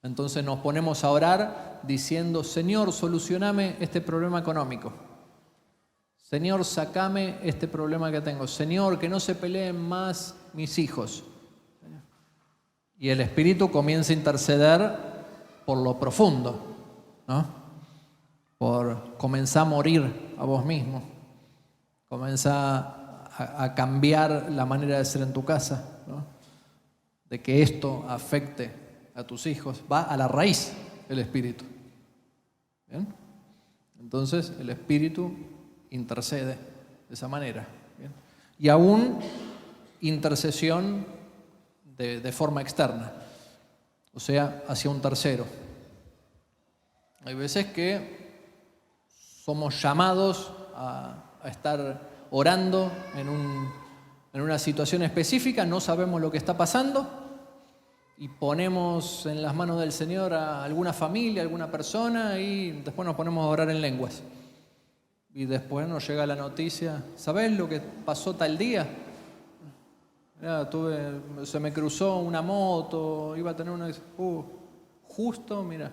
Entonces nos ponemos a orar diciendo, Señor, solucioname este problema económico. Señor, sacame este problema que tengo. Señor, que no se peleen más mis hijos. Y el Espíritu comienza a interceder por lo profundo, ¿no? Por comenzar a morir a vos mismo. Comenzar a cambiar la manera de ser en tu casa, ¿no? De que esto afecte a tus hijos. Va a la raíz el Espíritu. ¿Bien? Entonces el Espíritu intercede de esa manera. ¿Bien? Y aún intercesión de forma externa, o sea, hacia un tercero. Hay veces que somos llamados a estar orando en una situación específica, no sabemos lo que está pasando y ponemos en las manos del Señor a alguna familia, a alguna persona y después nos ponemos a orar en lenguas. Y después nos llega la noticia, ¿sabés lo que pasó tal día? Mirá, se me cruzó una moto, iba a tener una... justo, mira,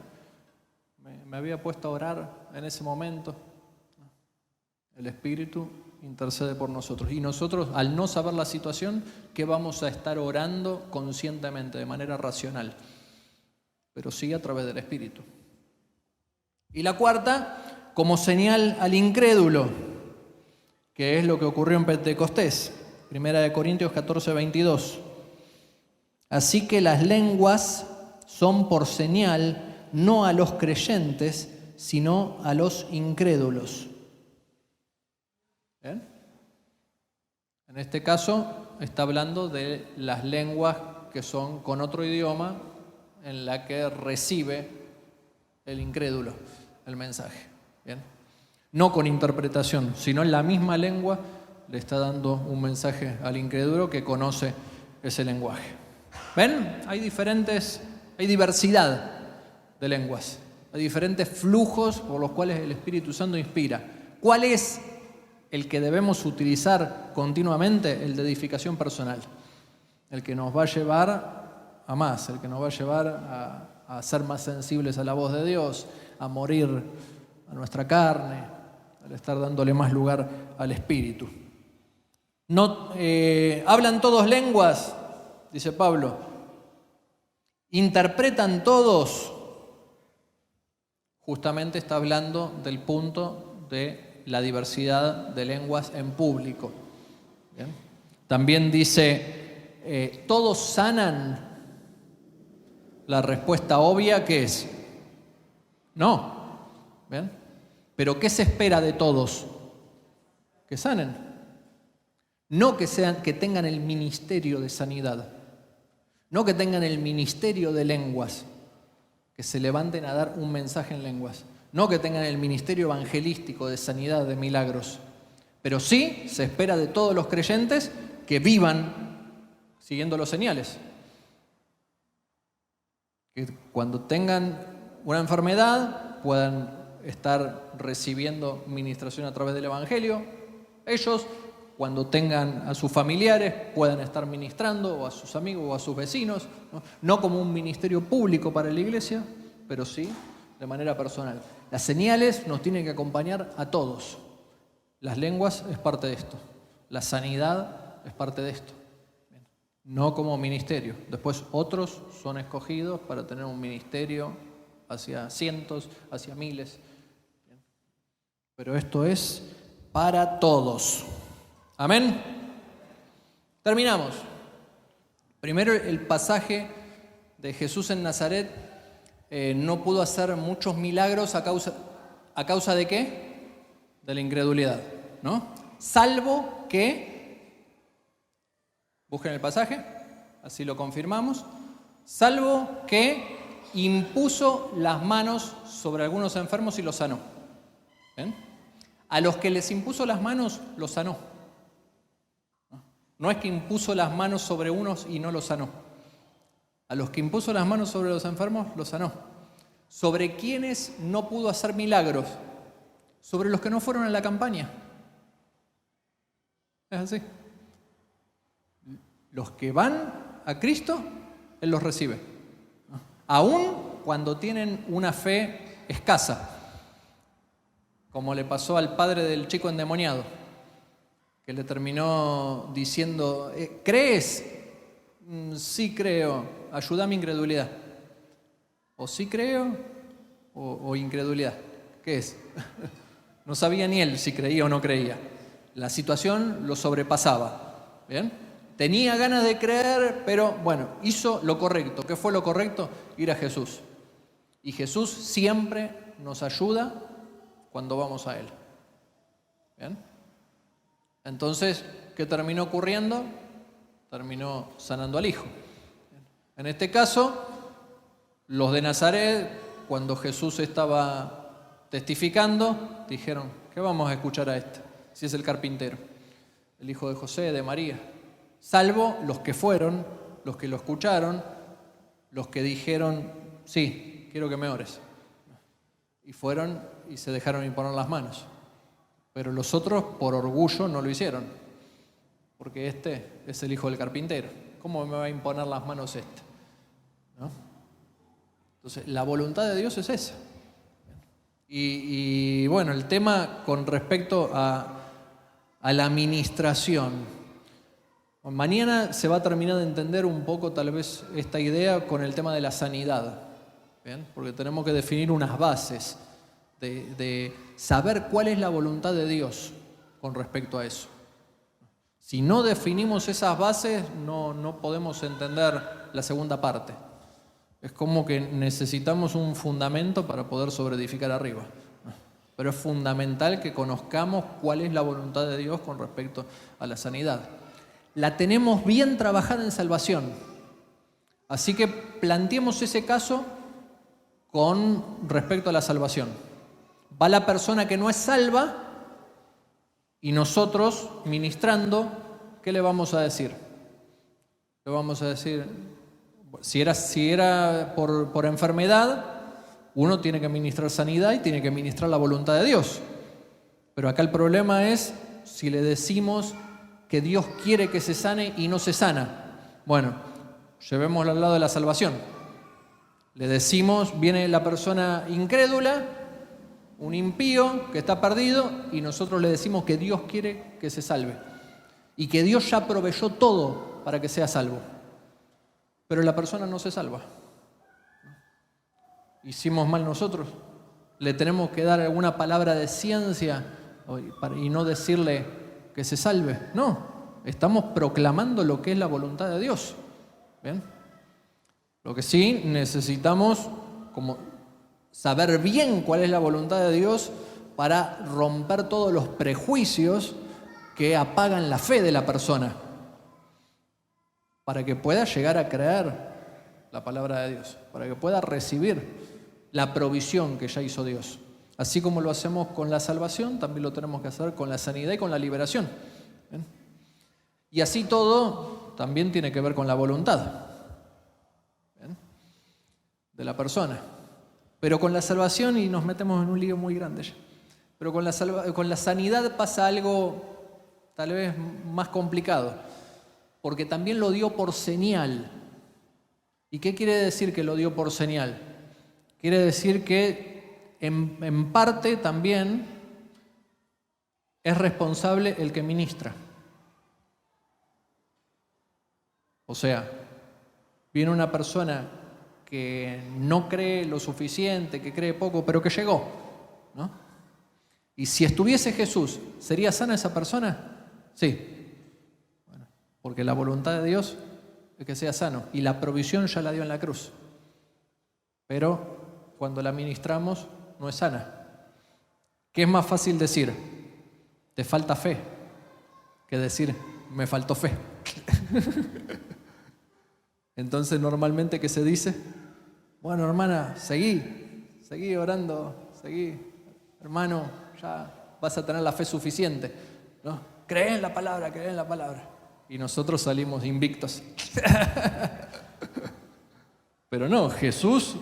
me había puesto a orar en ese momento. El Espíritu intercede por nosotros. Y nosotros, al no saber la situación, ¿qué vamos a estar orando conscientemente, de manera racional? Pero sí a través del Espíritu. Y la cuarta, como señal al incrédulo, que es lo que ocurrió en Pentecostés. Primera de Corintios 14, 22. Así que las lenguas son por señal no a los creyentes, sino a los incrédulos. ¿Bien? En este caso está hablando de las lenguas que son con otro idioma en la que recibe el incrédulo el mensaje. ¿Bien? No con interpretación, sino en la misma lengua le está dando un mensaje al incrédulo que conoce ese lenguaje. ¿Ven? Hay diversidad de lenguas. Hay diferentes flujos por los cuales el Espíritu Santo inspira. ¿Cuál es el que debemos utilizar continuamente? El de edificación personal. El que nos va a llevar a más, el que nos va a llevar a ser más sensibles a la voz de Dios, a morir a nuestra carne, al estar dándole más lugar al Espíritu. No, ¿hablan todos lenguas? Dice Pablo. ¿Interpretan todos? Justamente está hablando del punto de la diversidad de lenguas en público. ¿Bien? También dice, ¿todos sanan? La respuesta obvia, ¿qué es? No. ¿Bien? Pero ¿qué se espera de todos? Que sanen. No que tengan el ministerio de sanidad. No que tengan el ministerio de lenguas. Que se levanten a dar un mensaje en lenguas. No que tengan el ministerio evangelístico de sanidad, de milagros. Pero sí se espera de todos los creyentes que vivan siguiendo los señales. Que cuando tengan una enfermedad puedan estar recibiendo ministración a través del Evangelio. Ellos, cuando tengan a sus familiares, puedan estar ministrando, o a sus amigos, o a sus vecinos, no como un ministerio público para la iglesia, pero sí de manera personal. Las señales nos tienen que acompañar a todos. Las lenguas es parte de esto. La sanidad es parte de esto. No como ministerio. Después otros son escogidos para tener un ministerio hacia cientos, hacia miles. Pero esto es para todos. Amén. Terminamos. Primero, el pasaje de Jesús en Nazaret no pudo hacer muchos milagros ¿a causa de qué? De la incredulidad, ¿no? Salvo que, busquen el pasaje, así lo confirmamos, salvo que impuso las manos sobre algunos enfermos y los sanó. ¿Ven? A los que les impuso las manos, los sanó. No es que impuso las manos sobre unos y no los sanó. A los que impuso las manos sobre los enfermos, los sanó. ¿Sobre quiénes no pudo hacer milagros? Sobre los que no fueron a la campaña. Es así. Los que van a Cristo, Él los recibe. Aún cuando tienen una fe escasa. Como le pasó al padre del chico endemoniado, que le terminó diciendo, ¿crees? Sí creo, ayuda a mi incredulidad. O sí creo o incredulidad. ¿Qué es? No sabía ni él si creía o no creía. La situación lo sobrepasaba. ¿Bien? Tenía ganas de creer, pero bueno, hizo lo correcto. ¿Qué fue lo correcto? Ir a Jesús. Y Jesús siempre nos ayuda cuando vamos a Él. ¿Bien? Entonces, ¿qué terminó ocurriendo? Terminó sanando al hijo. En este caso, los de Nazaret, cuando Jesús estaba testificando, dijeron, ¿qué vamos a escuchar a este? Si es el carpintero, el hijo de José, de María. Salvo los que fueron, los que lo escucharon, los que dijeron, sí, quiero que me ores. Y fueron y se dejaron imponer las manos. Pero los otros, por orgullo, no lo hicieron. Porque este es el hijo del carpintero. ¿Cómo me va a imponer las manos este? ¿No? Entonces, la voluntad de Dios es esa. Y bueno, el tema con respecto a la administración. Mañana se va a terminar de entender un poco tal vez esta idea con el tema de la sanidad. ¿Bien? Porque tenemos que definir unas bases de saber cuál es la voluntad de Dios con respecto a eso. Si no definimos esas bases, no podemos entender la segunda parte. Es como que necesitamos un fundamento para poder sobreedificar arriba. Pero es fundamental que conozcamos cuál es la voluntad de Dios con respecto a la sanidad. La tenemos bien trabajada en salvación. Así que planteemos ese caso con respecto a la salvación. Va la persona que no es salva y nosotros, ministrando, ¿qué le vamos a decir? Le vamos a decir, si era por enfermedad, uno tiene que ministrar sanidad y tiene que ministrar la voluntad de Dios. Pero acá el problema es si le decimos que Dios quiere que se sane y no se sana. Bueno, llevémoslo al lado de la salvación. Le decimos, viene la persona incrédula, un impío que está perdido, y nosotros le decimos que Dios quiere que se salve y que Dios ya proveyó todo para que sea salvo. Pero la persona no se salva. ¿Hicimos mal nosotros? ¿Le tenemos que dar alguna palabra de ciencia y no decirle que se salve? No, estamos proclamando lo que es la voluntad de Dios. ¿Bien? Lo que sí necesitamos como saber bien cuál es la voluntad de Dios para romper todos los prejuicios que apagan la fe de la persona, para que pueda llegar a creer la palabra de Dios, para que pueda recibir la provisión que ya hizo Dios. Así como lo hacemos con la salvación, también lo tenemos que hacer con la sanidad y con la liberación. ¿Bien? Y así todo también tiene que ver con la voluntad, ¿bien?, de la persona. Pero con la salvación, y nos metemos en un lío muy grande ya, pero con la sanidad pasa algo tal vez más complicado, porque también lo dio por señal. ¿Y qué quiere decir que lo dio por señal? Quiere decir que en parte también es responsable el que ministra. O sea, viene una persona que no cree lo suficiente, que cree poco, pero que llegó, ¿no? Y si estuviese Jesús, ¿sería sana esa persona? Sí. Bueno, porque la voluntad de Dios es que sea sano y la provisión ya la dio en la cruz. Pero cuando la ministramos no es sana. ¿Qué es más fácil decir? Te falta fe, que decir me faltó fe. Entonces normalmente ¿qué se dice? Bueno, hermana, seguí orando, seguí, hermano, ya vas a tener la fe suficiente, ¿no? Cree en la palabra. Y nosotros salimos invictos. Pero no, Jesús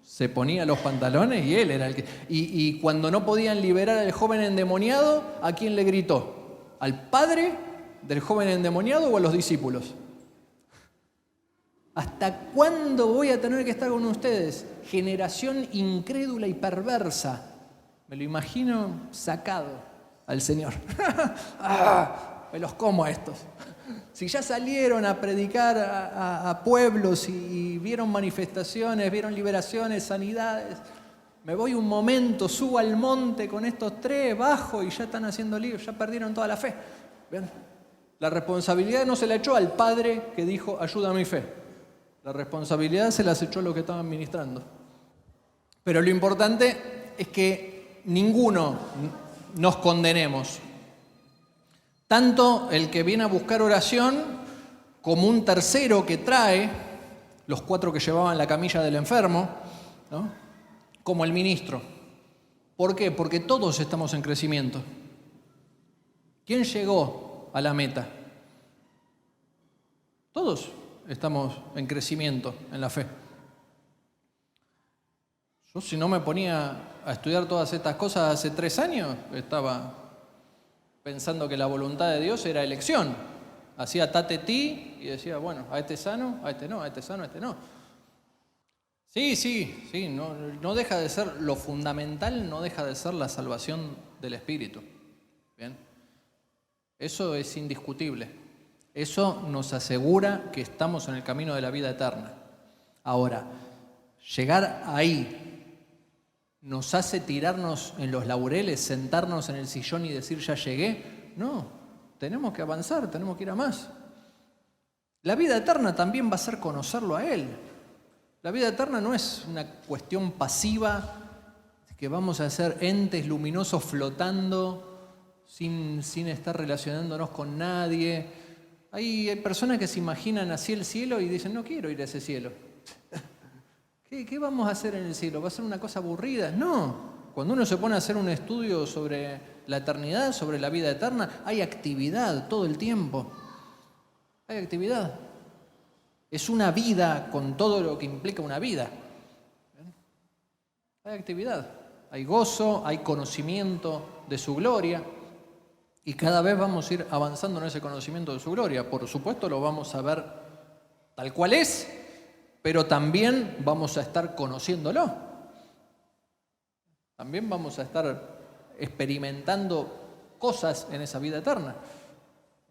se ponía los pantalones y él era el que... Y cuando no podían liberar al joven endemoniado, ¿a quién le gritó? ¿Al padre del joven endemoniado o a los discípulos? ¿Hasta cuándo voy a tener que estar con ustedes? Generación incrédula y perversa. Me lo imagino sacado al Señor. Me los como a estos. Si ya salieron a predicar a pueblos y vieron manifestaciones, vieron liberaciones, sanidades, me voy un momento, subo al monte con estos tres, bajo y ya están haciendo líos, ya perdieron toda la fe. ¿Ven? La responsabilidad no se la echó al padre que dijo, ayuda a mi fe. La responsabilidad se las echó a los que estaban ministrando. Pero lo importante es que ninguno nos condenemos. Tanto el que viene a buscar oración como un tercero que trae, los 4 que llevaban la camilla del enfermo, ¿no?, como el ministro. ¿Por qué? Porque todos estamos en crecimiento. ¿Quién llegó a la meta? Todos estamos en crecimiento en la fe. Yo, si no me ponía a estudiar todas estas cosas hace 3 años, estaba pensando que la voluntad de Dios era elección. Hacía tatetí y decía, bueno, a este sano, a este no, a este sano, a este no. Sí, no deja de ser, lo fundamental no deja de ser la salvación del espíritu. ¿Bien? Eso es indiscutible. Eso nos asegura que estamos en el camino de la vida eterna. Ahora, llegar ahí nos hace tirarnos en los laureles, sentarnos en el sillón y decir ya llegué. No, tenemos que avanzar, tenemos que ir a más. La vida eterna también va a ser conocerlo a Él. La vida eterna no es una cuestión pasiva, que vamos a ser entes luminosos flotando sin estar relacionándonos con nadie. Hay personas que se imaginan así el cielo y dicen, no quiero ir a ese cielo. ¿Qué vamos a hacer en el cielo? ¿Va a ser una cosa aburrida? No. Cuando uno se pone a hacer un estudio sobre la eternidad, sobre la vida eterna, hay actividad todo el tiempo. Hay actividad. Es una vida con todo lo que implica una vida. Hay actividad. Hay gozo, hay conocimiento de su gloria. Y cada vez vamos a ir avanzando en ese conocimiento de su gloria. Por supuesto lo vamos a ver tal cual es, pero también vamos a estar conociéndolo. También vamos a estar experimentando cosas en esa vida eterna.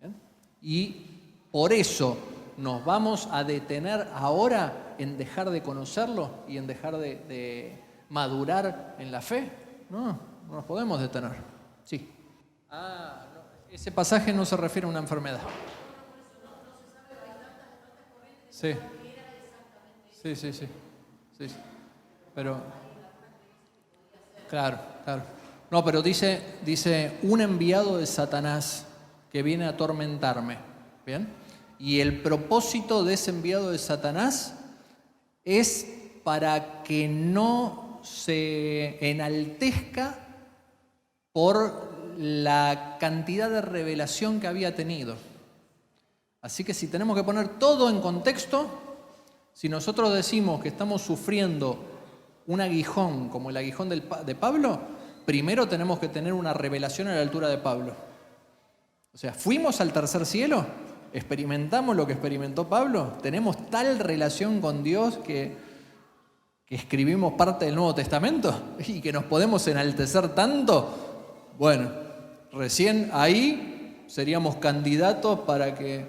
¿Bien? Y por eso nos vamos a detener ahora en dejar de conocerlo y en dejar de madurar en la fe. No nos podemos detener. Sí. No, ese pasaje no se refiere a una enfermedad. Sí. Sí. Pero, claro. No, pero dice un enviado de Satanás que viene a atormentarme. ¿Bien? Y el propósito de ese enviado de Satanás es para que no se enaltezca por la cantidad de revelación que había tenido. Así que si tenemos que poner todo en contexto, si nosotros decimos que estamos sufriendo un aguijón como el aguijón de Pablo, primero tenemos que tener una revelación a la altura de Pablo. O sea, fuimos al tercer cielo, experimentamos lo que experimentó Pablo, tenemos tal relación con Dios que escribimos parte del Nuevo Testamento y que nos podemos enaltecer tanto. Bueno, recién ahí seríamos candidatos para que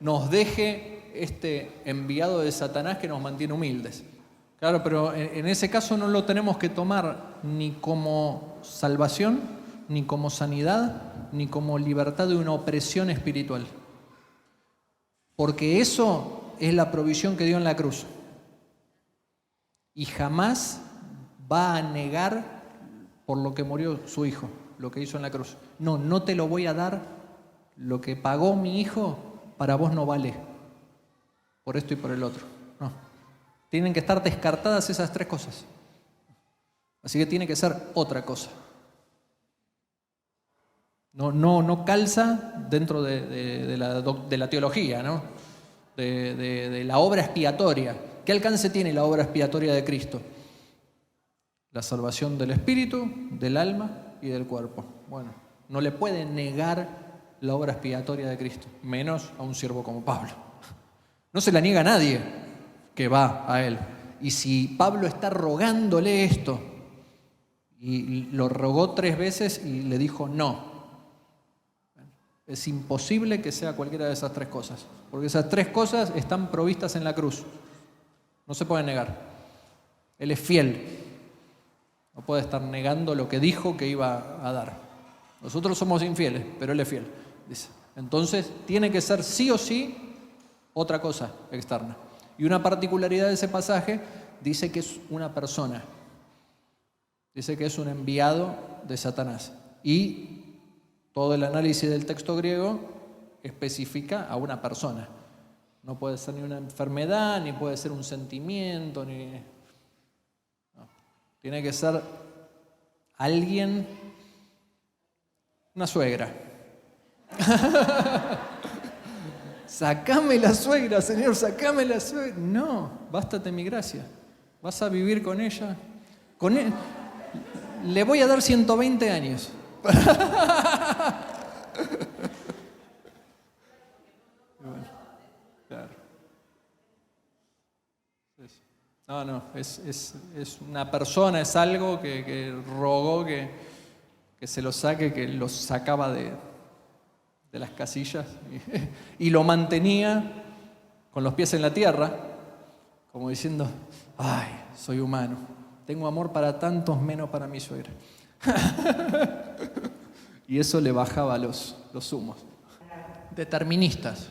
nos deje este enviado de Satanás que nos mantiene humildes. Claro, pero en ese caso no lo tenemos que tomar ni como salvación, ni como sanidad, ni como libertad de una opresión espiritual. Porque eso es la provisión que dio en la cruz. Y jamás va a negar por lo que murió su hijo, lo que hizo en la cruz. No te lo voy a dar, lo que pagó mi hijo para vos no vale, por esto y por el otro. No. Tienen que estar descartadas esas tres cosas. Así que tiene que ser otra cosa. No calza dentro de la teología, ¿no? De la obra expiatoria. ¿Qué alcance tiene la obra expiatoria de Cristo? La salvación del espíritu, del alma y del cuerpo. Bueno, no le puede negar la obra expiatoria de Cristo, menos a un siervo como Pablo. No se la niega a nadie que va a él. Y si Pablo está rogándole esto, y lo rogó 3 veces y le dijo no, es imposible que sea cualquiera de esas 3 cosas, porque esas 3 cosas están provistas en la cruz. No se puede negar. Él es fiel. No puede estar negando lo que dijo que iba a dar. Nosotros somos infieles, pero Él es fiel, dice. Entonces, tiene que ser sí o sí otra cosa externa. Y una particularidad de ese pasaje dice que es una persona. Dice que es un enviado de Satanás. Y todo el análisis del texto griego especifica a una persona. No puede ser ni una enfermedad, ni puede ser un sentimiento, ni... No. Tiene que ser alguien, una suegra. Sacame la suegra, Señor, sacame la suegra. No, bástate mi gracia. Vas a vivir con ella. Con él. Le voy a dar 120 años. Claro. No, es una persona, es algo que rogó que se lo saque, que lo sacaba de las casillas y lo mantenía con los pies en la tierra, como diciendo, ay, soy humano, tengo amor para tantos menos para mi suegra. Y eso le bajaba los humos. Deterministas.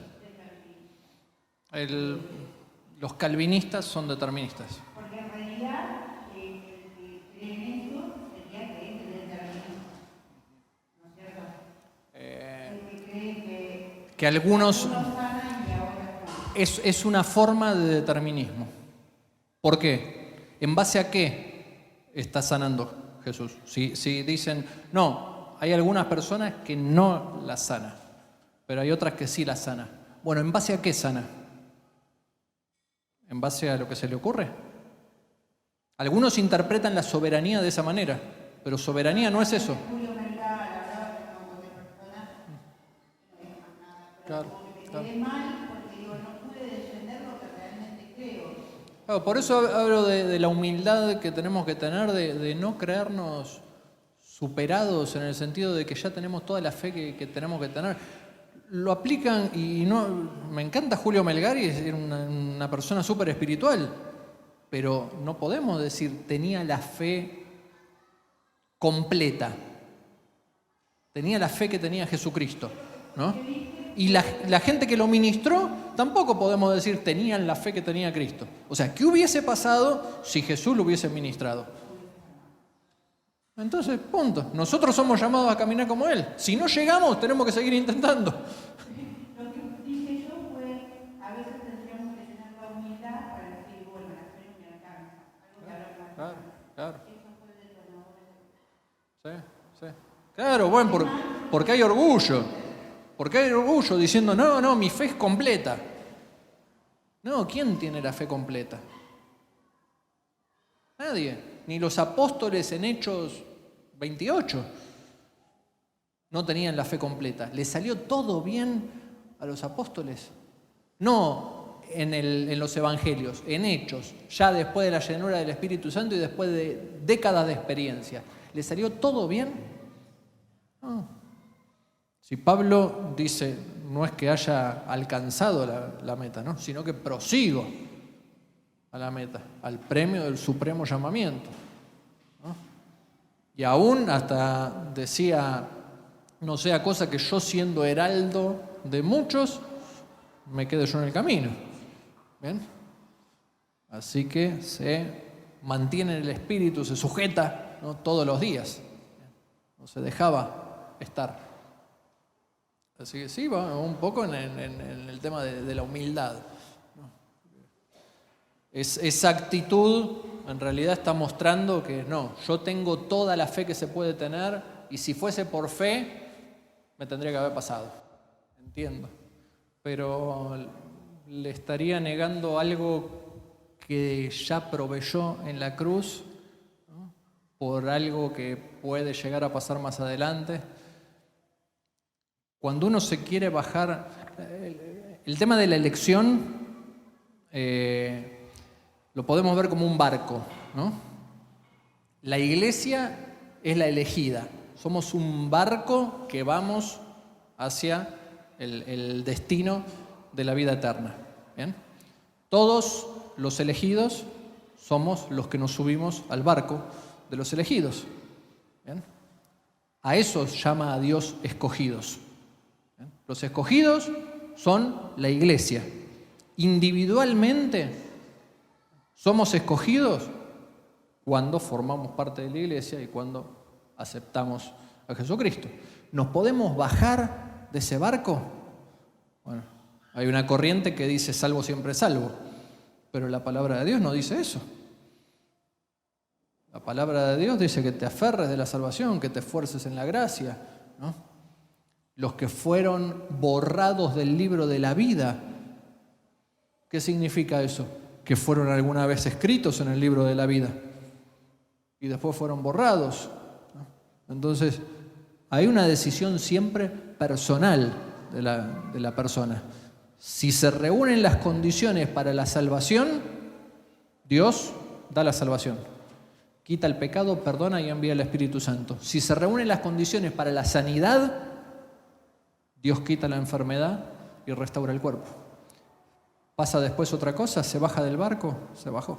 Los calvinistas son deterministas. Porque en realidad el que cree en eso sería creyente del determinismo, ¿no es cierto? El que cree Que algunos sanan y ahora no. es una forma de determinismo. ¿Por qué? ¿En base a qué está sanando Jesús? Si dicen, no, hay algunas personas que no las sana, pero hay otras que sí las sana. Bueno, ¿en base a qué sana? ¿En base a lo que se le ocurre? Algunos interpretan la soberanía de esa manera, pero soberanía no es eso. Julio Melgar hablaba de un montón de personas, no es más nada, pero Claro, como que me claro. quedé mal porque digo, no pude defender lo que realmente creo. Claro, por eso hablo de la humildad que tenemos que tener, de no creernos superados en el sentido de que ya tenemos toda la fe que tenemos que tener. Lo aplican y no. Me encanta Julio Melgari, es una persona súper espiritual, pero no podemos decir tenía la fe completa. Tenía la fe que tenía Jesucristo, ¿no? Y la gente que lo ministró, tampoco podemos decir tenían la fe que tenía Cristo. O sea, ¿qué hubiese pasado si Jesús lo hubiese ministrado? Entonces, punto. Nosotros somos llamados a caminar como Él. Si no llegamos, tenemos que seguir intentando. Lo que dije yo fue, a veces tendríamos que tener la humildad para decir, bueno, la fe no me alcanza. Algo que habrá más. Claro. Eso fue el detonador. Sí. Claro, bueno, porque hay orgullo. Porque hay orgullo diciendo, no, mi fe es completa. No, ¿quién tiene la fe completa? Nadie. Ni los apóstoles en Hechos 28 no tenían la fe completa. ¿Les salió todo bien a los apóstoles? No en los evangelios, en Hechos, ya después de la llenura del Espíritu Santo y después de décadas de experiencia. ¿Les salió todo bien? No. Si Pablo dice, no es que haya alcanzado la meta, ¿no? Sino que prosigo a la meta, al premio del supremo llamamiento, ¿no? Y aún hasta decía, no sea cosa que yo siendo heraldo de muchos, me quede yo en el camino. ¿Bien? Así que se mantiene en el espíritu, se sujeta, ¿no? Todos los días. No se dejaba estar. Así que sí, va un poco en el tema de la humildad. Esa actitud en realidad está mostrando que no, yo tengo toda la fe que se puede tener y si fuese por fe me tendría que haber pasado. Entiendo. Pero le estaría negando algo que ya proveyó en la cruz, ¿no? Por algo que puede llegar a pasar más adelante. Cuando uno se quiere bajar, el tema de la elección lo podemos ver como un barco, ¿no? La iglesia es la elegida. Somos un barco que vamos hacia el destino de la vida eterna. ¿Bien? Todos los elegidos somos los que nos subimos al barco de los elegidos. ¿Bien? A eso llama a Dios escogidos. ¿Bien? Los escogidos son la iglesia. Individualmente somos escogidos cuando formamos parte de la iglesia y cuando aceptamos a Jesucristo. ¿Nos podemos bajar de ese barco? Bueno, hay una corriente que dice salvo siempre salvo, pero la palabra de Dios no dice eso. La palabra de Dios dice que te aferres de la salvación, que te esfuerces en la gracia, ¿no? Los que fueron borrados del libro de la vida, ¿qué significa eso? Que fueron alguna vez escritos en el libro de la vida y después fueron borrados, ¿no? Entonces, hay una decisión siempre personal de la persona. Si se reúnen las condiciones para la salvación, Dios da la salvación. Quita el pecado, perdona y envía el Espíritu Santo. Si se reúnen las condiciones para la sanidad, Dios quita la enfermedad y restaura el cuerpo. ¿Pasa después otra cosa? ¿Se baja del barco? Se bajó.